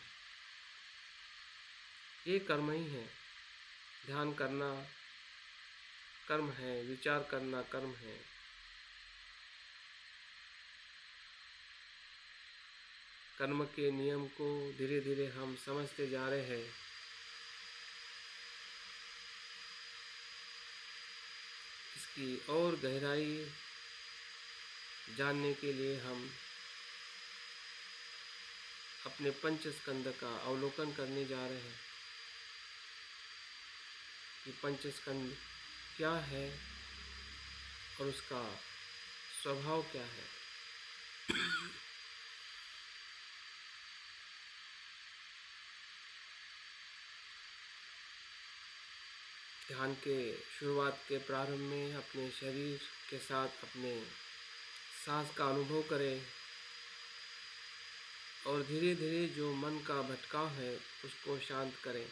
ये कर्म ही है। ध्यान करना कर्म है, विचार करना कर्म है। कर्म के नियम को धीरे धीरे हम समझते जा रहे हैं। इसकी और गहराई जानने के लिए हम अपने पंचस्कंद का अवलोकन करने जा रहे हैं कि पंचस्कंद क्या है और उसका स्वभाव क्या है। ध्यान के शुरुआत के प्रारंभ में अपने शरीर के साथ अपने सांस का अनुभव करें और धीरे धीरे जो मन का भटकाव है उसको शांत करें।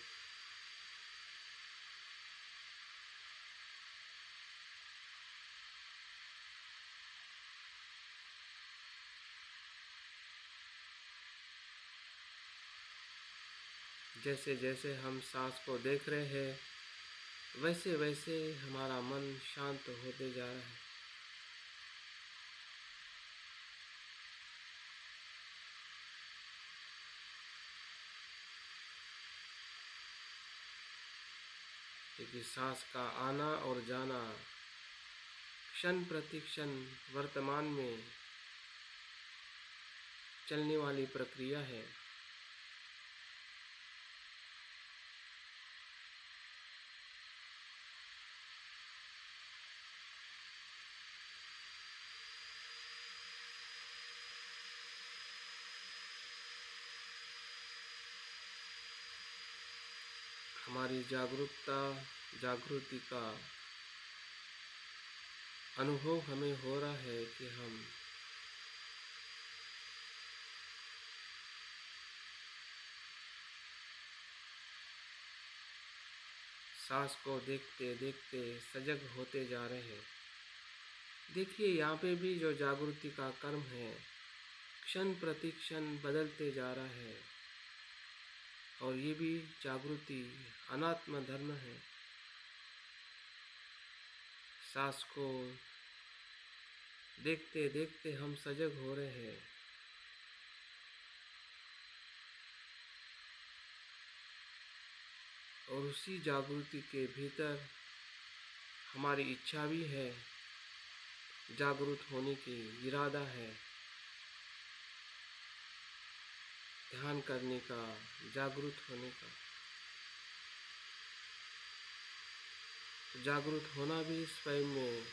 जैसे जैसे हम सांस को देख रहे हैं वैसे वैसे हमारा मन शांत होते जा रहा है। क्योंकि सांस का आना और जाना क्षण प्रति क्षण वर्तमान में चलने वाली प्रक्रिया है। हमारी जागृति का अनुभव हमें हो रहा है कि हम सांस को देखते देखते सजग होते जा रहे हैं। देखिए, यहाँ पे भी जो जागृति का कर्म है क्षण प्रति क्षण बदलते जा रहा है और ये भी जागृति अनात्म धर्म है। सांस को देखते देखते हम सजग हो रहे हैं। और उसी जागृति के भीतर हमारी इच्छा भी है, जागरूक होने की इरादा है, ध्यान करने का, जागरूक होने का। जागरूक होना भी स्वयं में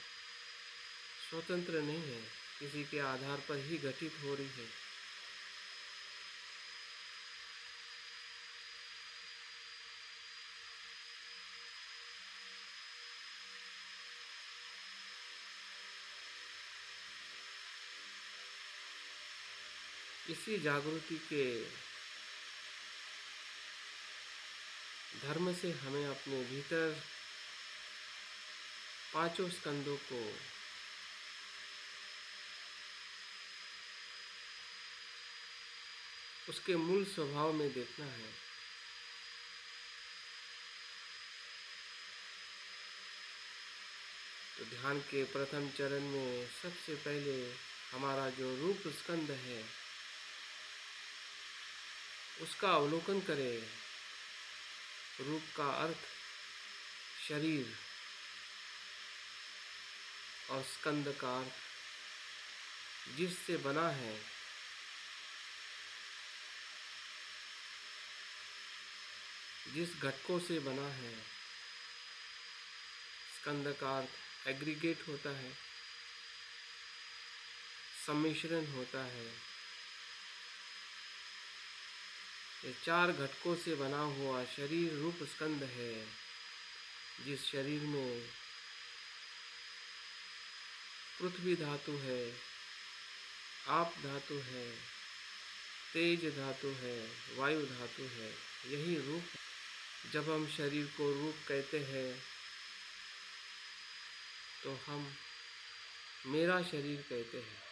स्वतंत्र नहीं है, किसी के आधार पर ही घटित हो रही है। इसी जागृति के धर्म से हमें अपने भीतर पांचों स्कंदों को उसके मूल स्वभाव में देखना है। तो ध्यान के प्रथम चरण में सबसे पहले हमारा जो रूप स्कंद है उसका अवलोकन करें। रूप का अर्थ शरीर और स्कंद का अर्थ जिससे बना है। जिस घटकों से बना है। स्कंद का अर्थ एग्रीगेट होता है, सम्मिश्रण होता है, ये 4 घटकों से बना हुआ शरीर रूप स्कंद है, जिस शरीर में पृथ्वी धातु है, आप धातु है, तेज धातु है, वायु धातु है, यही रूप है। जब हम शरीर को रूप कहते हैं तो हम मेरा शरीर कहते हैं।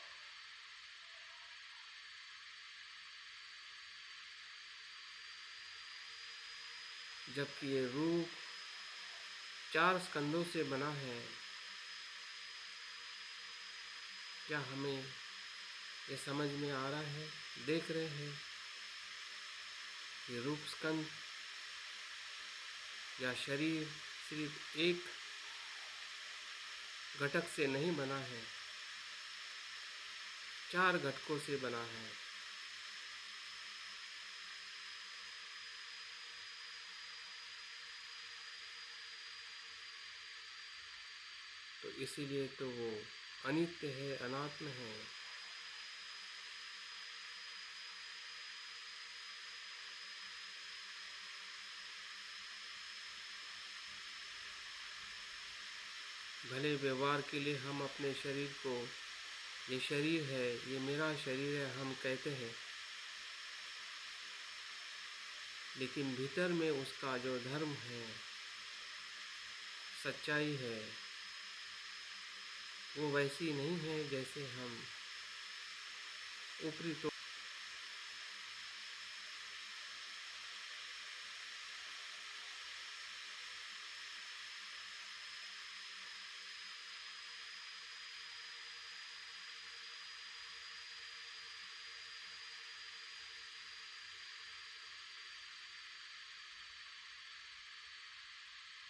जबकि ये रूप 4 स्कंदों से बना है। क्या हमें ये समझ में आ रहा है? देख रहे हैं ये रूप स्कंद या शरीर सिर्फ एक घटक से नहीं बना है, 4 घटकों से बना है। तो इसीलिए तो वो अनित्य है, अनात्म है। भले व्यवहार के लिए हम अपने शरीर को ये शरीर है, ये मेरा शरीर है हम कहते हैं, लेकिन भीतर में उसका जो धर्म है, सच्चाई है, वो वैसी नहीं है जैसे हम ऊपरी तो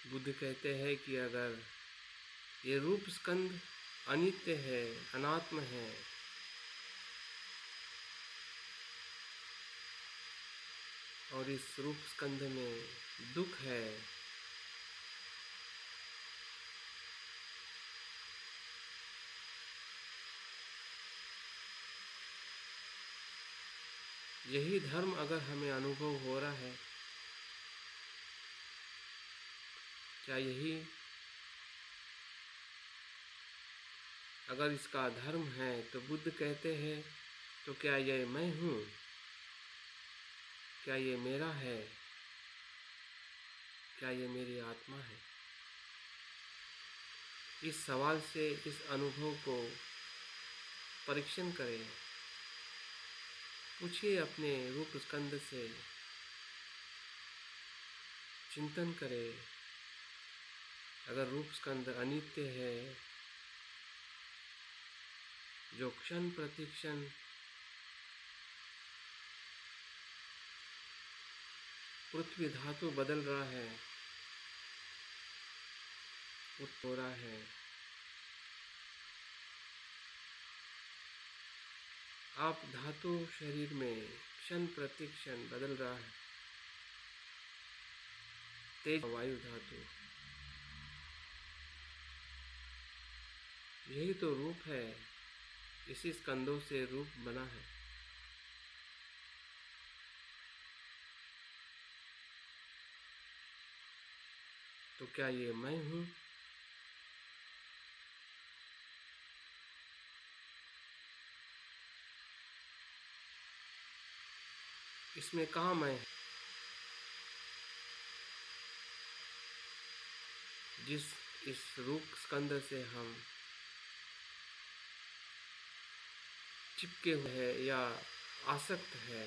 बुद्ध कहते हैं कि अगर ये रूप स्कंद अनित्य है, अनात्म है, और इस रूप स्कंद में दुख है, यही धर्म अगर हमें अनुभव हो रहा है, क्या यही अगर इसका धर्म है तो बुद्ध कहते हैं तो क्या ये मैं हूँ? क्या ये मेरा है? क्या ये मेरी आत्मा है? इस सवाल से इस अनुभव को परीक्षण करें। पूछिए अपने रूप स्कंद से, चिंतन करें। अगर रूप स्कंद अनित्य है, जो क्षण प्रतिक्षण पृथ्वी धातु बदल रहा है, हो रहा है, आप धातु शरीर में क्षण प्रतिक्षण बदल रहा है, तेज वायु धातु, यही तो रूप है। इसी स्कंदों से रूप बना है। तो क्या ये मैं हूँ? इसमें कहाँ मैं है? जिस इस रूप स्कंद से हम चिपके हुए हैं या आसक्त है,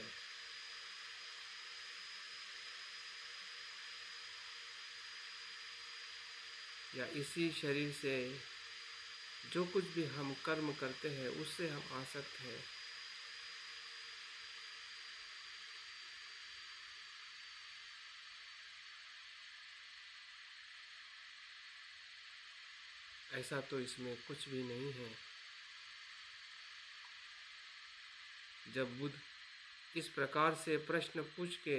या इसी शरीर से जो कुछ भी हम कर्म करते हैं उससे हम आसक्त हैं। ऐसा तो इसमें कुछ भी नहीं है। जब बुद्ध इस प्रकार से प्रश्न पूछ के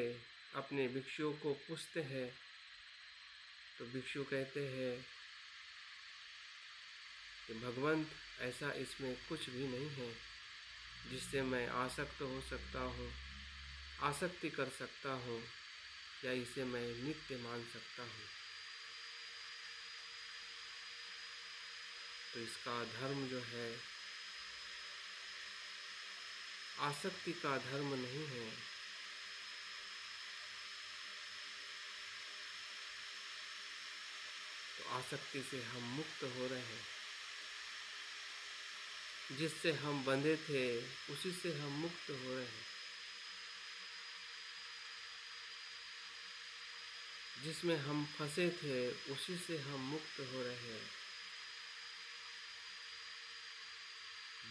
अपने भिक्षुओं को पूछते हैं तो भिक्षु कहते हैं कि भगवंत, ऐसा इसमें कुछ भी नहीं है जिससे मैं आसक्त हो सकता हूँ आसक्ति कर सकता हूँ या इसे मैं नित्य मान सकता हूँ। तो इसका धर्म जो है आसक्ति का धर्म नहीं है। तो आसक्ति से हम मुक्त हो रहे हैं। जिससे हम बंधे थे उसी से हम मुक्त हो रहे हैं। जिसमें हम फंसे थे उसी से हम मुक्त हो रहे हैं।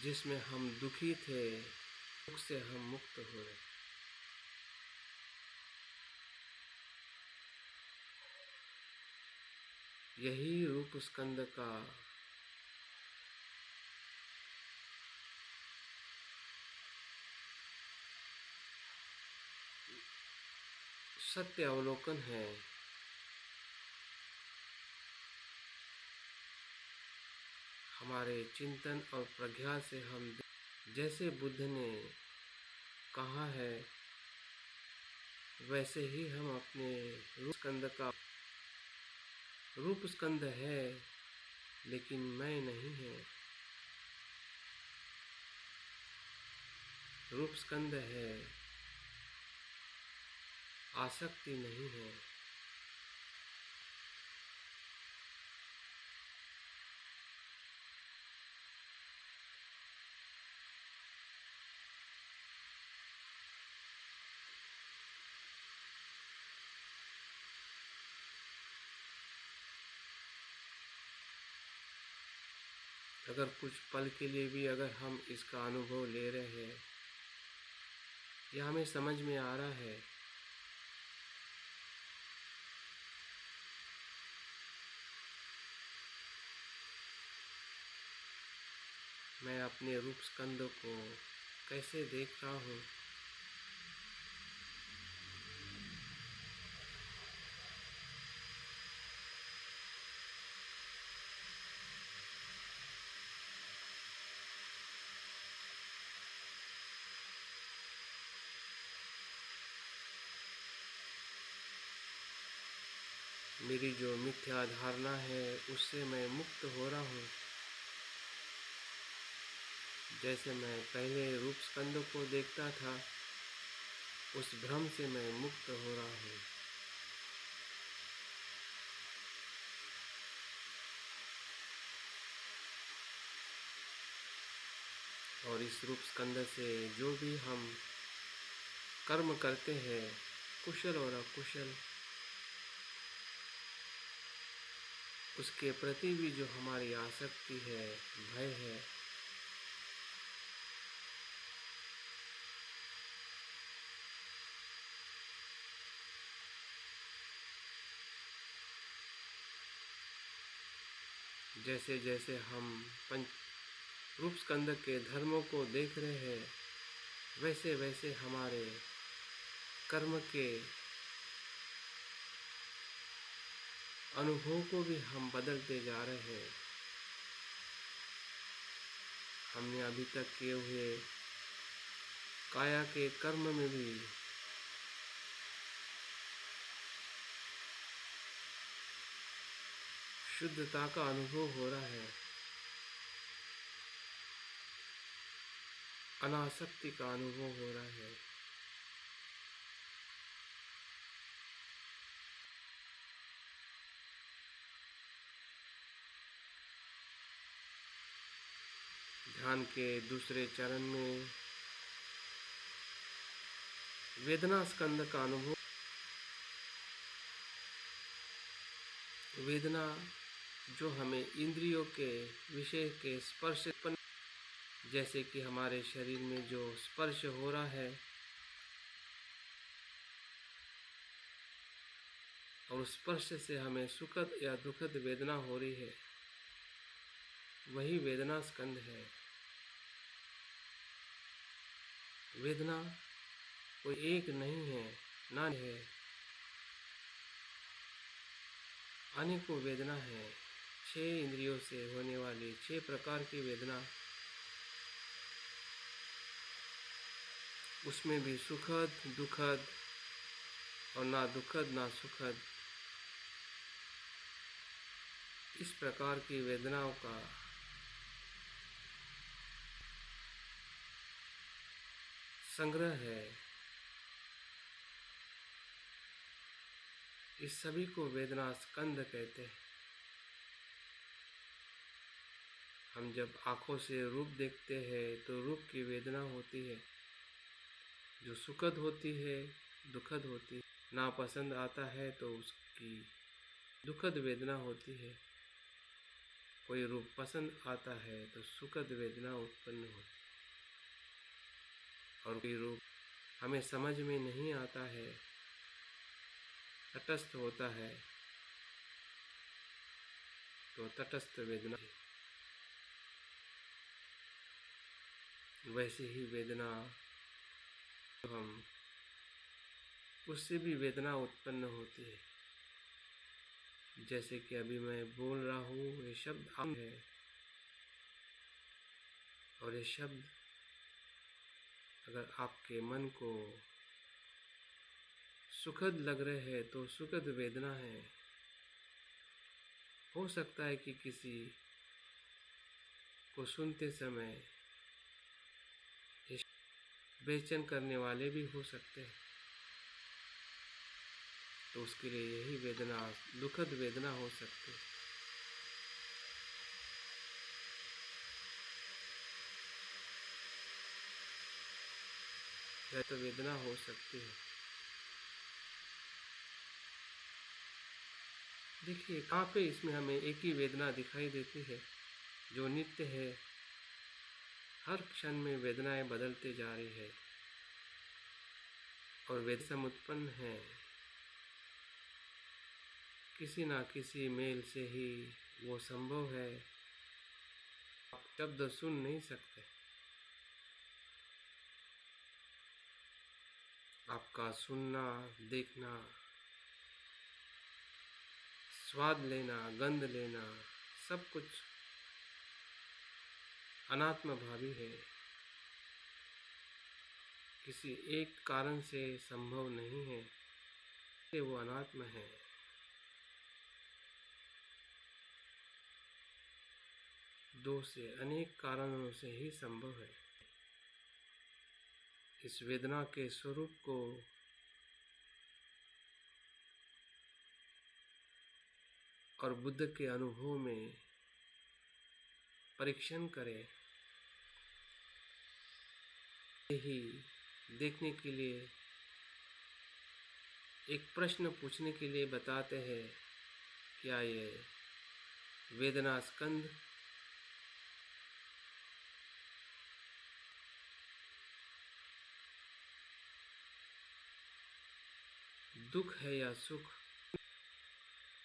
जिसमें हम दुखी थे दुख से हम मुक्त हो रहे हैं। यही रूप स्कंद का सत्य अवलोकन है। हमारे चिंतन और प्रज्ञा से हम जैसे बुद्ध ने कहा है वैसे ही हम अपने रूप स्कंद का रूप स्कंद है लेकिन मैं नहीं है। रूप स्कंद है, आसक्ति नहीं है। अगर कुछ पल के लिए भी अगर हम इसका अनुभव ले रहे हैं या हमें समझ में आ रहा है मैं अपने रूप स्कंद को कैसे देख रहा हूँ, मेरी जो मिथ्या धारणा है उससे मैं मुक्त हो रहा हूँ। जैसे मैं पहले रूप स्कंद को देखता था उस भ्रम से मैं मुक्त हो रहा हूँ। और इस रूप स्कंद से जो भी हम कर्म करते हैं कुशल और अकुशल उसके प्रति भी जो हमारी आसक्ति है, भय है, जैसे जैसे हम पंच रूप स्कंद के धर्मों को देख रहे हैं वैसे वैसे हमारे कर्म के अनुभव को भी हम बदलते जा रहे हैं। हमने अभी तक किए हुए काया के कर्म में भी शुद्धता का अनुभव हो रहा है, अनासक्ति का अनुभव हो रहा है। ध्यान के दूसरे चरण में वेदना स्कंद का अनुभव। वेदना जो हमें इंद्रियों के विषय के स्पर्श, जैसे कि हमारे शरीर में जो स्पर्श हो रहा है और स्पर्श से हमें सुखद या दुखद वेदना हो रही है, वही वेदना स्कंद है। वेदना कोई एक नहीं है, ना है, अनेकों वेदना है। 6 इंद्रियों से होने वाली 6 प्रकार की वेदना उसमें भी सुखद दुखद और ना दुखद ना सुखद, इस प्रकार की वेदनाओं का संग्रह है। इस सभी को वेदना स्कंद कहते हैं। हम जब आँखों से रूप देखते हैं तो रूप की वेदना होती है, जो सुखद होती है, दुखद होती है। नापसंद आता है तो उसकी दुखद वेदना होती है। कोई रूप पसंद आता है तो सुखद वेदना उत्पन्न होती है। और कोई रूप हमें समझ में नहीं आता है, तटस्थ होता है, तो तटस्थ वेदना है। वैसे ही वेदना हम उससे भी वेदना उत्पन्न होती है। जैसे कि अभी मैं बोल रहा हूँ, ये शब्द आम है और ये शब्द अगर आपके मन को सुखद लग रहे हैं तो सुखद वेदना है। हो सकता है कि किसी को सुनते समय बेचैन करने वाले भी हो सकते हैं, तो उसके लिए यही वेदना दुखद वेदना हो सकती है। यह तो वेदना हो सकती है। देखिए कहाँ पे इसमें हमें एक ही वेदना दिखाई देती है जो नित्य है। हर क्षण में वेदनाएं बदलते जा रही है और वेदना उत्पन्न है किसी ना किसी मेल से ही वो संभव है। आप शब्द सुन नहीं सकते, आपका सुनना, देखना, स्वाद लेना, गंध लेना, सब कुछ अनात्म भावी है। किसी एक कारण से संभव नहीं है कि वो अनात्म है। दो से अनेक कारणों से ही संभव है। इस वेदना के स्वरूप को और बुद्ध के अनुभव में परीक्षण करें। यही देखने के लिए एक प्रश्न पूछने के लिए बताते हैं, क्या ये वेदना स्कंद दुख है या सुख?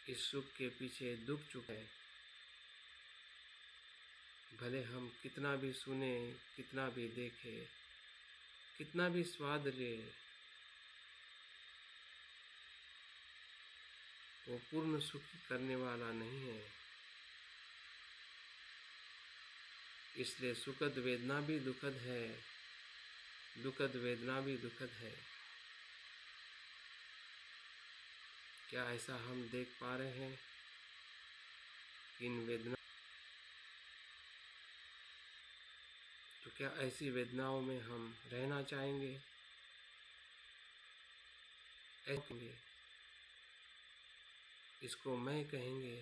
इस सुख के पीछे दुख चुका है। भले हम कितना भी सुने, कितना भी देखे, कितना भी स्वाद ले, वो पूर्ण सुखी करने वाला नहीं है। इसलिए सुखद वेदना भी दुखद है, दुखद वेदना भी दुखद है। क्या ऐसा हम देख पा रहे हैं कि इन वेदना, तो क्या ऐसी वेदनाओं में हम रहना चाहेंगे? इसको मैं कहेंगे।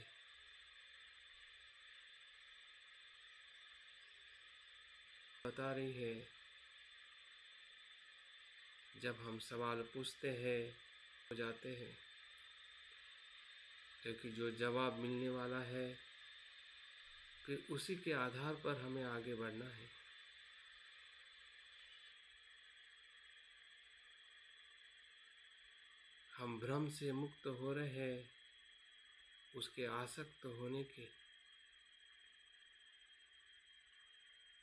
बता रही है, जब हम सवाल पूछते हैं हो जाते हैं, क्योंकि जो जवाब मिलने वाला है फिर उसी के आधार पर हमें आगे बढ़ना है। हम भ्रम से मुक्त हो रहे हैं, उसके आसक्त होने के,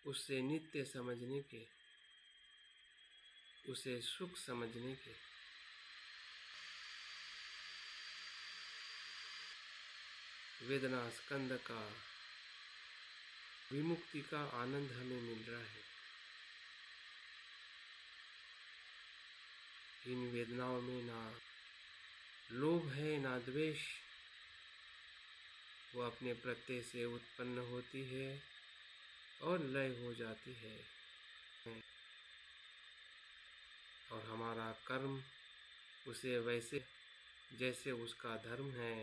उससे नित्य समझने के, उसे सुख समझने के। वेदना स्कंद का विमुक्ति का आनंद हमें मिल रहा है। इन वेदनाओं में ना लोभ है ना द्वेष, वो अपने प्रत्यय से उत्पन्न होती है और लय हो जाती है। और हमारा कर्म उसे वैसे जैसे उसका धर्म है,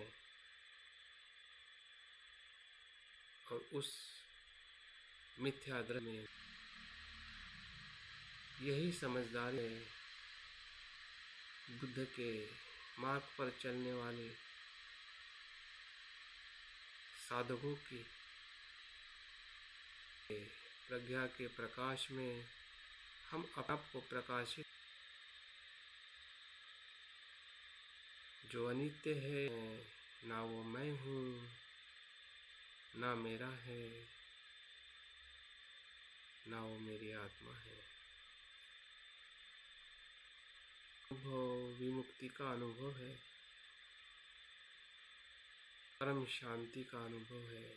और उस मिथ्या धर्म में यही समझदारी है बुद्ध के मार्ग पर चलने वाले साधकों की। प्रज्ञा के प्रकाश में हम आप को प्रकाशित, जो अनित्य है, ना वो मैं हूँ ना मेरा है, ना वो मेरी आत्मा है। अनुभव विमुक्ति का अनुभव है, परम शांति का अनुभव है।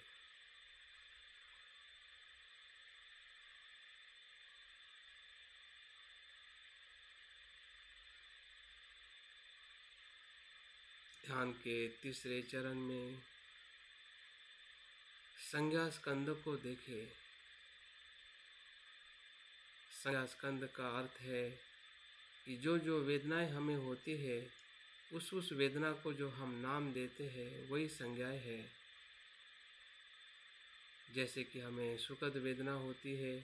ध्यान के तीसरे चरण में संज्ञा स्कंद को देखे। संज्ञा स्कंद का अर्थ है कि जो जो वेदनाएं हमें होती है, उस वेदना को जो हम नाम देते हैं वही संज्ञाएं है। जैसे कि हमें सुखद वेदना होती है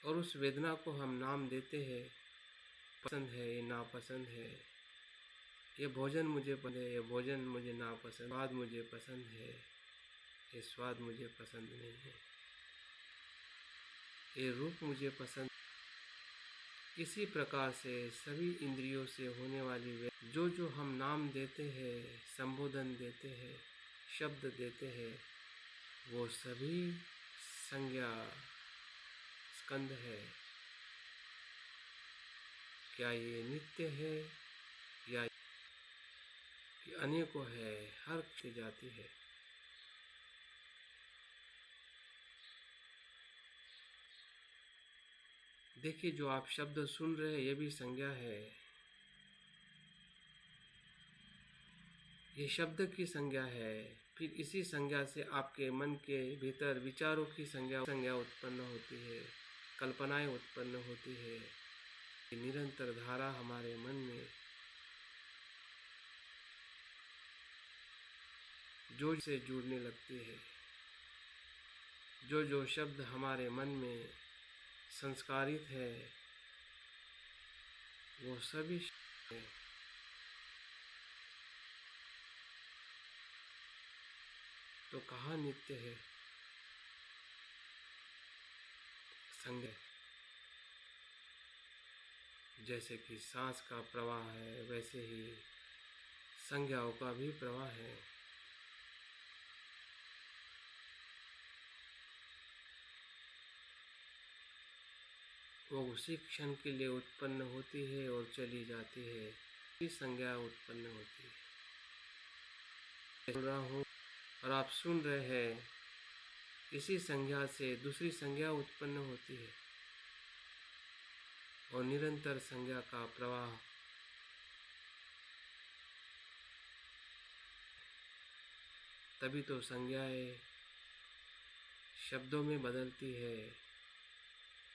और उस वेदना को हम नाम देते हैं, पसंद है, ये नापसंद है, ये भोजन मुझे पसंद है, ये भोजन मुझे नापसंद, स्वाद मुझे पसंद है, ये स्वाद मुझे पसंद नहीं है, ये रूप मुझे पसंद। इसी प्रकार से सभी इंद्रियों से होने वाली जो जो हम नाम देते हैं, संबोधन देते हैं, शब्द देते हैं, वो सभी संज्ञा स्कंद है। क्या ये नित्य है या ये अनेकों है, हर की जाती है। देखिए, जो आप शब्द सुन रहे हैं ये भी संज्ञा है। ये शब्द की संज्ञा है। फिर इसी संज्ञा से आपके मन के भीतर विचारों की संज्ञा उत्पन्न होती है, कल्पनाएं उत्पन्न होती है। ये निरंतर धारा हमारे मन में जो से जुड़ने लगती है। जो जो शब्द हमारे मन में संस्कारित है वो सभी है। तो कहाँ नित्य है? संज्ञा। जैसे कि सांस का प्रवाह है, वैसे ही संज्ञाओं का भी प्रवाह है। वो उसी क्षण के लिए उत्पन्न होती है और चली जाती है। इसी संज्ञा उत्पन्न होती है। सुन रहा हूँ और आप सुन रहे हैं, इसी संज्ञा से दूसरी संज्ञा उत्पन्न होती है और निरंतर संज्ञा का प्रवाह। तभी तो संज्ञाएं शब्दों में बदलती है,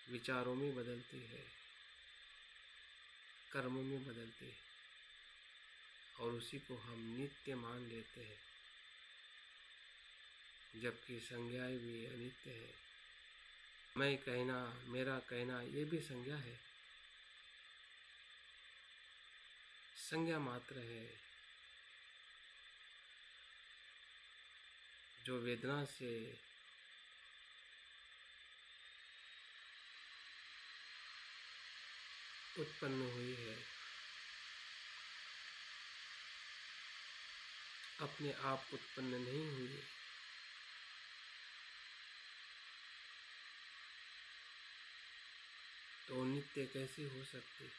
विचारों में बदलती है, कर्मों में बदलती है, और उसी को हम नित्य मान लेते हैं, जबकि संज्ञाएं भी अनित्य है। मैं कहना, मेरा कहना, ये भी संज्ञा है, संज्ञा मात्र है। जो वेदना से उत्पन्न हुई है, अपने आप उत्पन्न नहीं हुई। तो नित्य कैसी हो सकती,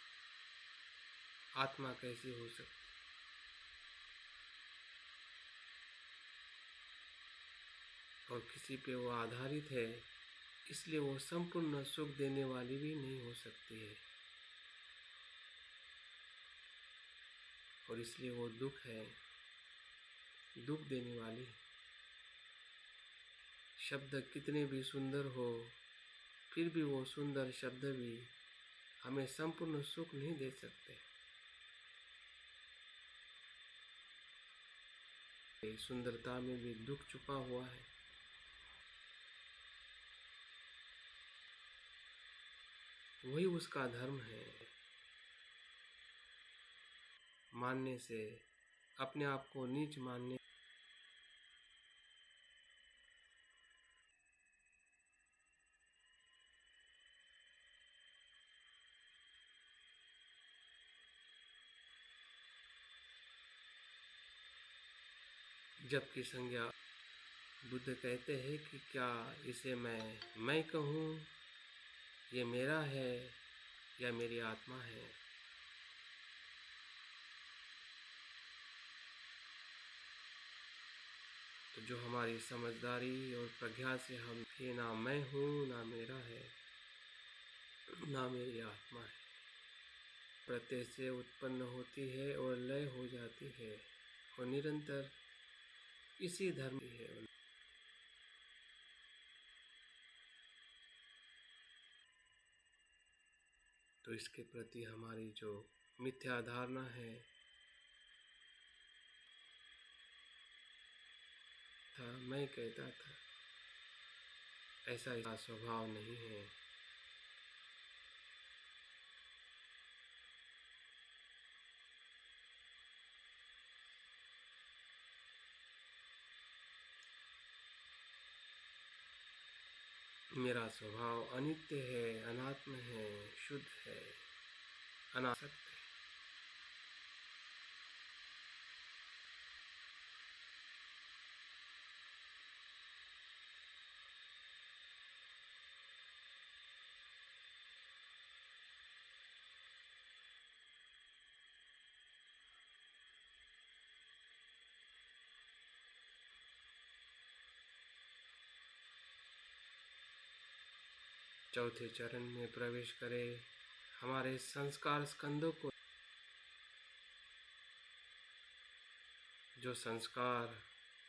आत्मा कैसी हो सकती? और किसी पे वो आधारित है, इसलिए वो संपूर्ण सुख देने वाली भी नहीं हो सकती है। और इसलिए वो दुख है, दुख देने वाली। शब्द कितने भी सुंदर हो, फिर भी वो सुंदर शब्द भी हमें संपूर्ण सुख नहीं दे सकते। सुंदरता में भी दुख छुपा हुआ है। वही उसका धर्म है। मानने से, अपने आप को नीच मानने, जबकि संज्ञा बुद्ध कहते हैं कि क्या इसे मैं कहूँ, ये मेरा है या मेरी आत्मा है। तो जो हमारी समझदारी और प्रज्ञा से हम कि ना मैं हूँ, ना मेरा है, ना मेरी आत्मा है, प्रत्यय से उत्पन्न होती है और लय हो जाती है और निरंतर इसी धर्म की है। तो इसके प्रति हमारी जो मिथ्या धारणा है, मैं कहता था, ऐसा इसका स्वभाव नहीं है। मेरा स्वभाव अनित्य है, अनात्म है, शुद्ध है, अनासक्त है। चौथे चरण में प्रवेश करें, हमारे संस्कार स्कंदों को, जो संस्कार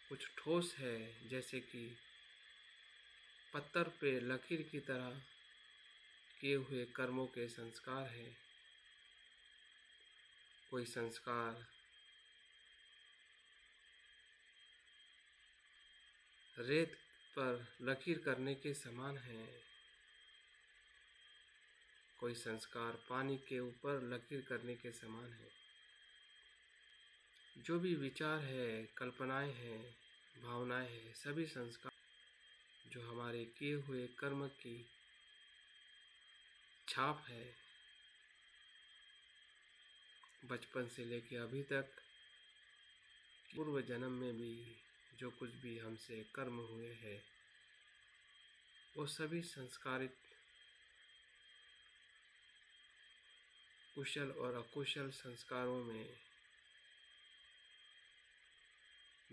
कुछ ठोस है, जैसे कि पत्थर पे लकीर की तरह किए हुए कर्मों के संस्कार है। कोई संस्कार रेत पर लकीर करने के समान है, कोई संस्कार पानी के ऊपर लकीर करने के समान है। जो भी विचार है, कल्पनाएं हैं, भावनाएं हैं, सभी संस्कार जो हमारे किए हुए कर्म की छाप है, बचपन से लेकर अभी तक, पूर्व जन्म में भी जो कुछ भी हमसे कर्म हुए हैं, वो सभी संस्कारित कुशल और अकुशल संस्कारों में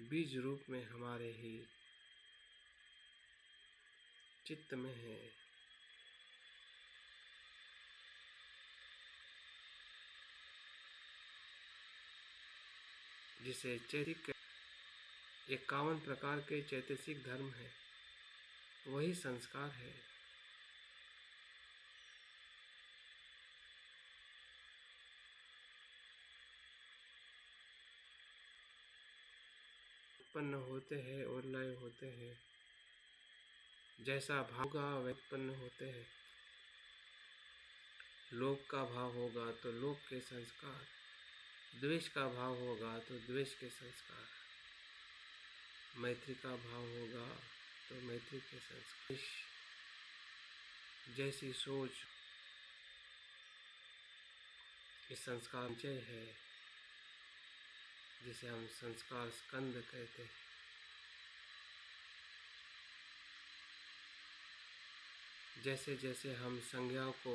बीज रूप में हमारे ही चित्त में है। जिसे चैतिक 51 प्रकार के चैतसिक धर्म है, वही संस्कार है। उत्पन्न होते हैं और लय होते हैं। जैसा भाव होगा वह उत्पन्न होते हैं। लोभ का भाव होगा तो लोभ के संस्कार, द्वेष का भाव होगा तो द्वेष के संस्कार, मैत्री का भाव होगा तो मैत्री के संस्कार। जैसी सोच इस संस्कार संचय है, जिसे हम संस्कार स्कंद कहते हैं। जैसे जैसे हम संज्ञाओं को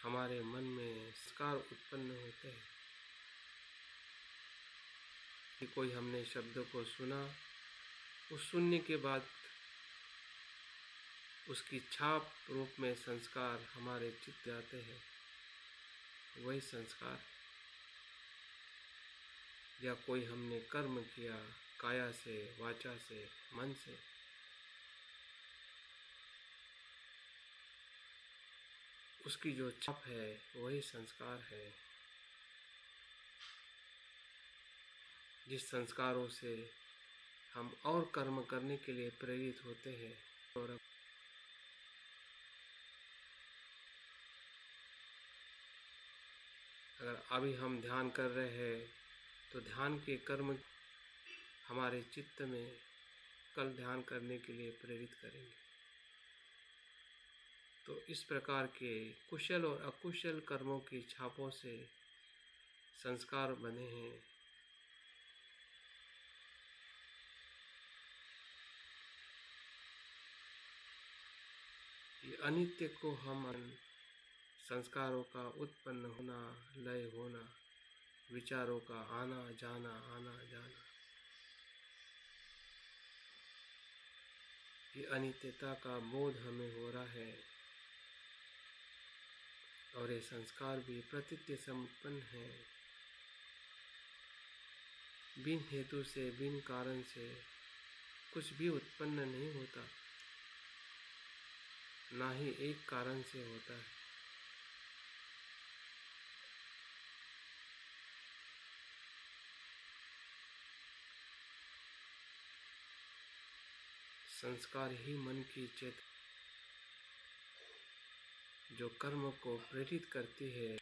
हमारे मन में संस्कार उत्पन्न होते हैं कि कोई हमने शब्दों को सुना, उस सुनने के बाद उसकी छाप रूप में संस्कार हमारे चित्त जाते हैं, वही संस्कार। या कोई हमने कर्म किया काया से, वाचा से, मन से, उसकी जो छाप है वही संस्कार है। जिस संस्कारों से हम और कर्म करने के लिए प्रेरित होते हैं। और अगर अभी हम ध्यान कर रहे हैं तो ध्यान के कर्म हमारे चित्त में कल ध्यान करने के लिए प्रेरित करेंगे। तो इस प्रकार के कुशल और अकुशल कर्मों की छापों से संस्कार बने हैं। ये अनित्य को हम संस्कारों का उत्पन्न होना, लय होना, विचारों का आना जाना, ये अनित्यता का बोध हमें हो रहा है। और ये संस्कार भी प्रतीत्य संपन्न है। बिन हेतु से, बिन कारण से कुछ भी उत्पन्न नहीं होता, ना ही एक कारण से होता है। संस्कार ही मन की चेतना जो कर्म को प्रेरित करती है।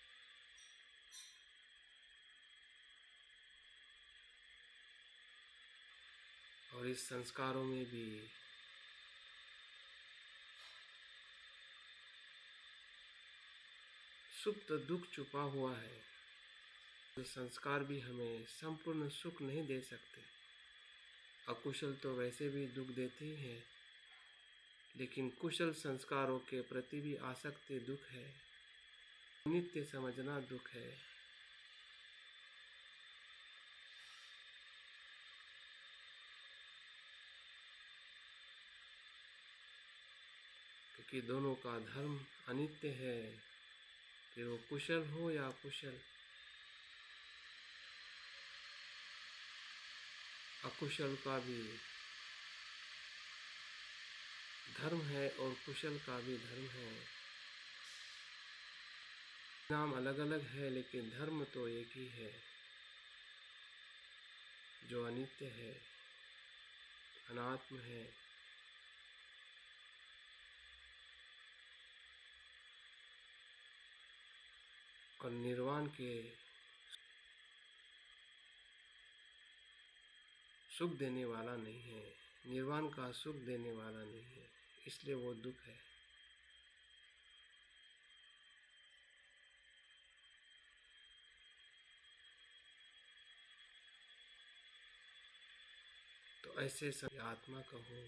और इस संस्कारों में भी सुप्त दुख छुपा हुआ है। तो संस्कार भी हमें संपूर्ण सुख नहीं दे सकते। अकुशल तो वैसे भी दुख देते ही हैं, लेकिन कुशल संस्कारों के प्रति भी आसक्ति दुख है, नित्य समझना दुख है। क्योंकि दोनों का धर्म अनित्य है, फिर वो कुशल हो या अकुशल। अकुशल का भी धर्म है और कुशल का भी धर्म है। नाम अलग अलग है लेकिन धर्म तो एक ही है, जो अनित्य है, अनात्म है। और निर्वाण के सुख देने वाला नहीं है, निर्वाण का सुख देने वाला नहीं है, इसलिए वो दुख है। तो ऐसे आत्मा कहो,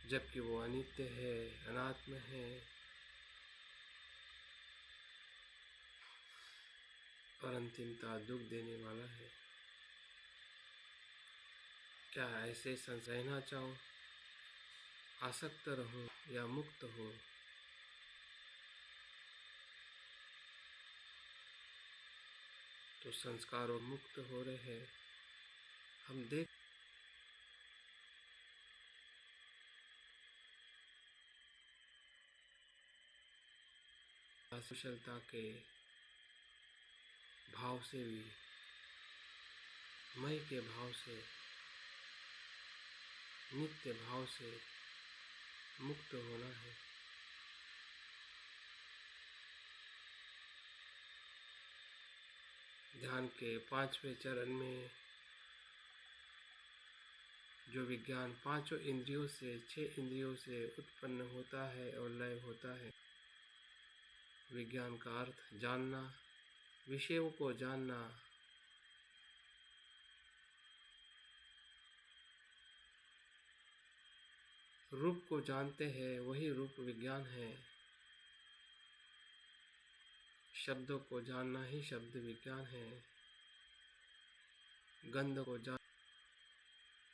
जबकि वो अनित्य है, अनात्म है और अंतिमता दुख देने वाला है। क्या ऐसे रहना चाहो, आसक्त रहो या मुक्त हो? तो संस्कारों मुक्त हो रहे हैं। हम देख कुशलता के भाव से भी, मय के भाव से, नित्य भाव से मुक्त होना है। ध्यान के 5वें चरण में जो विज्ञान 5 इंद्रियों से, 6 इंद्रियों से उत्पन्न होता है और लय होता है। विज्ञान का अर्थ जानना, विषयों को जानना, रूप को जानते हैं, वही रूप विज्ञान है। शब्दों को जानना ही शब्द विज्ञान है। गंध को जान,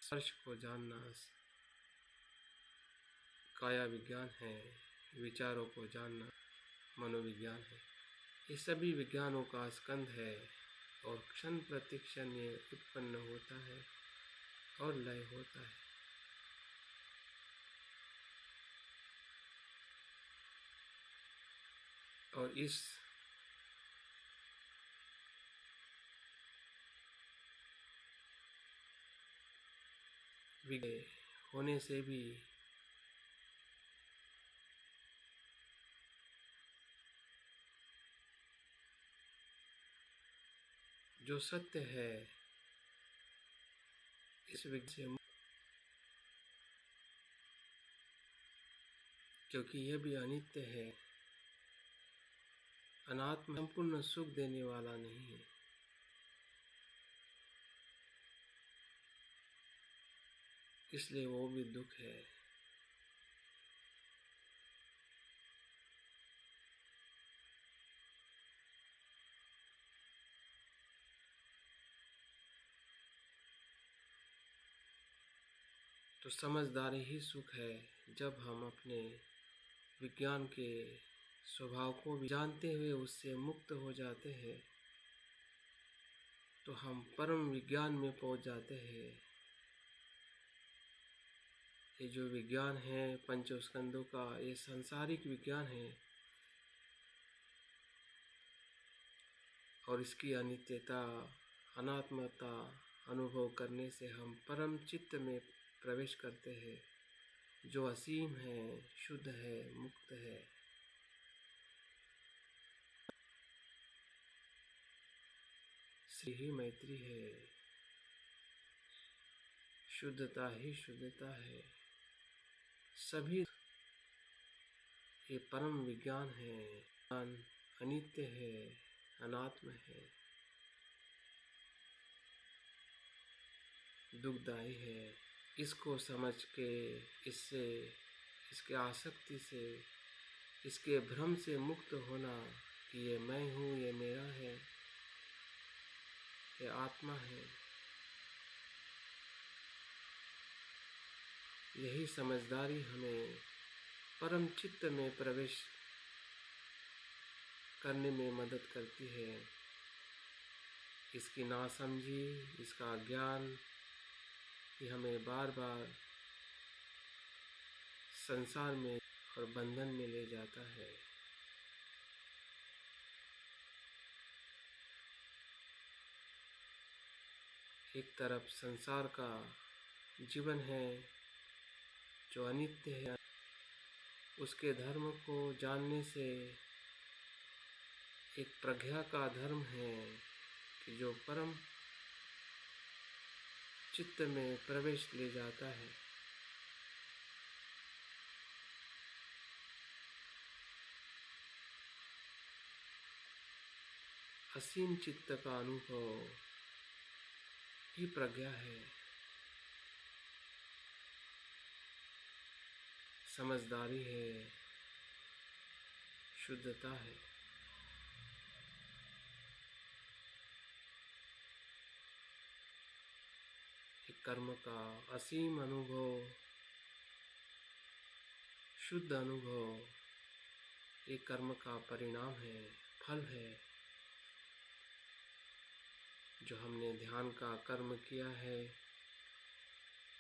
स्पर्श को जानना काया विज्ञान है, विचारों को जानना मनोविज्ञान है। ये सभी विज्ञानों का स्कंध है और क्षण प्रतिक्षण ये उत्पन्न होता है और लय होता है। और इस विज्ञान होने से भी जो सत्य है इस विज्ञान से, क्योंकि यह भी अनित्य है, अनात्म संपूर्ण सुख देने वाला नहीं है, इसलिए वो भी दुख है। तो समझदारी ही सुख है। जब हम अपने विज्ञान के स्वभाव को भी जानते हुए उससे मुक्त हो जाते हैं तो हम परम विज्ञान में पहुंच जाते हैं। ये जो विज्ञान है पंचस्कंदों का, ये सांसारिक विज्ञान है और इसकी अनित्यता अनात्मता अनुभव करने से हम परम चित्त में प्रवेश करते हैं, जो असीम है, शुद्ध है, मुक्त है। श्री ही मैत्री है, शुद्धता ही शुद्धता है। सभी ये परम विज्ञान है, अनित्य है, अनात्म है, दुखदायी है। इसको समझ के इससे, इसके आसक्ति से, इसके भ्रम से मुक्त होना कि ये मैं हूँ, ये मेरा है, ये आत्मा है, यही समझदारी हमें परम चित्त में प्रवेश करने में मदद करती है। इसकी नासमझी, इसका ज्ञान ये हमें बार बार संसार में और बंधन में ले जाता है। एक तरफ संसार का जीवन है जो अनित्य है, उसके धर्म को जानने से एक प्रज्ञा का धर्म है कि जो परम चित्त में प्रवेश ले जाता है। असीम चित्त का अनुभव ही प्रज्ञा है, समझदारी है, शुद्धता है। एक कर्म का असीम अनुभव, शुद्ध अनुभव, एक कर्म का परिणाम है, फल है। जो हमने ध्यान का कर्म किया है,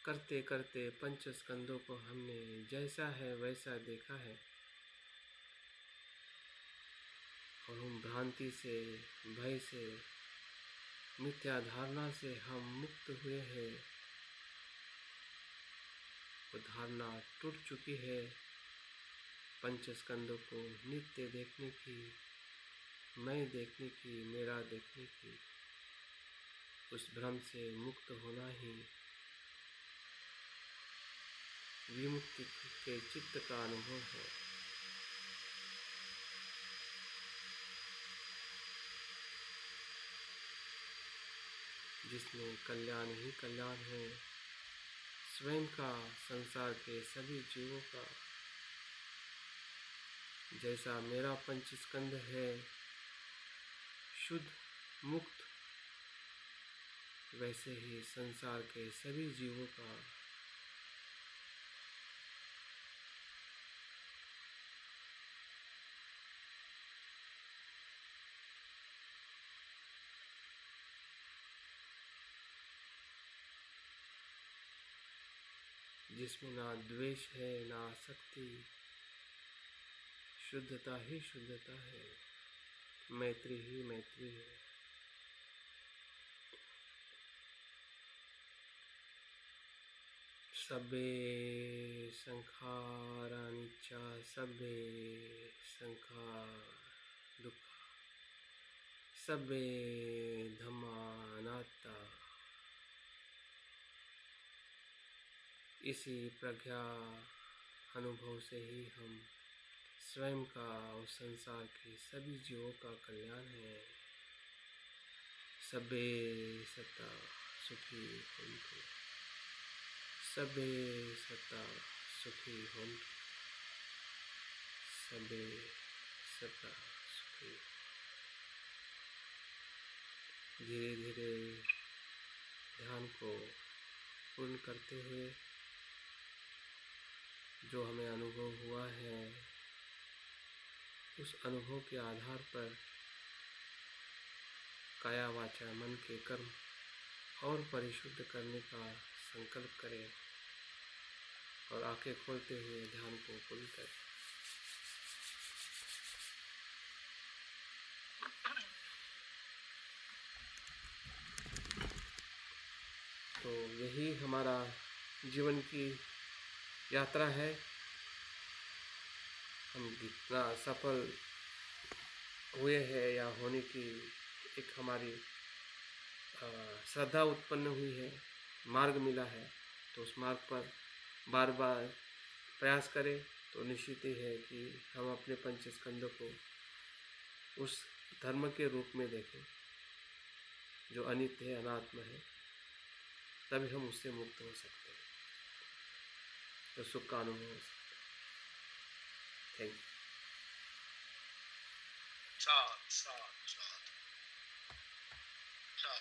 करते करते पंचस्कंदों को हमने जैसा है वैसा देखा है और हम भ्रांति से, भय से, मिथ्या धारणा से हम मुक्त हुए हैं। वो धारणा टूट चुकी है। पंचस्कंदों को नित्य देखने की, मैं देखने की, मेरा देखने की, उस भ्रम से मुक्त होना ही विमुक्ति के चित्त का अनुभव है। जिसमें कल्याण ही कल्याण है, स्वयं का, संसार के सभी जीवों का। जैसा मेरा पंचस्कंद है, शुद्ध, मुक्त, वैसे ही संसार के सभी जीवों का जिसमें ना द्वेष है ना आसक्ति, शुद्धता ही शुद्धता है, मैत्री ही मैत्री है। सब्बे संखारा अनिच्चा सब्बे संखार दुःखा सब्बे धम्मा अनात्ता। इसी प्रज्ञा अनुभव से ही हम स्वयं का और संसार के सभी जीवों का कल्याण है। सब्बे सत्ता सुखी होन्तु, सब्बे सत्ता सुखी होन्तु, सब्बे सत्ता सुखी। धीरे धीरे ध्यान को पूर्ण करते हुए जो हमें अनुभव हुआ है, उस अनुभव के आधार पर काया वाचा मन के कर्म और परिशुद्ध करने का संकल्प करें और आंखें खोलते हुए ध्यान को पूर्ण करें। तो यही हमारा जीवन की यात्रा है। हम जितना सफल हुए हैं या होने की एक हमारी श्रद्धा उत्पन्न हुई है, मार्ग मिला है, तो उस मार्ग पर बार बार प्रयास करें तो निश्चित ही है कि हम अपने पंचस्कंदों को उस धर्म के रूप में देखें जो अनित्य है, अनात्म है, तभी हम उससे मुक्त हो सकते हैं, तो सुख का अनुभव हो सकता है। Thank you. साथ साथ साथ साथ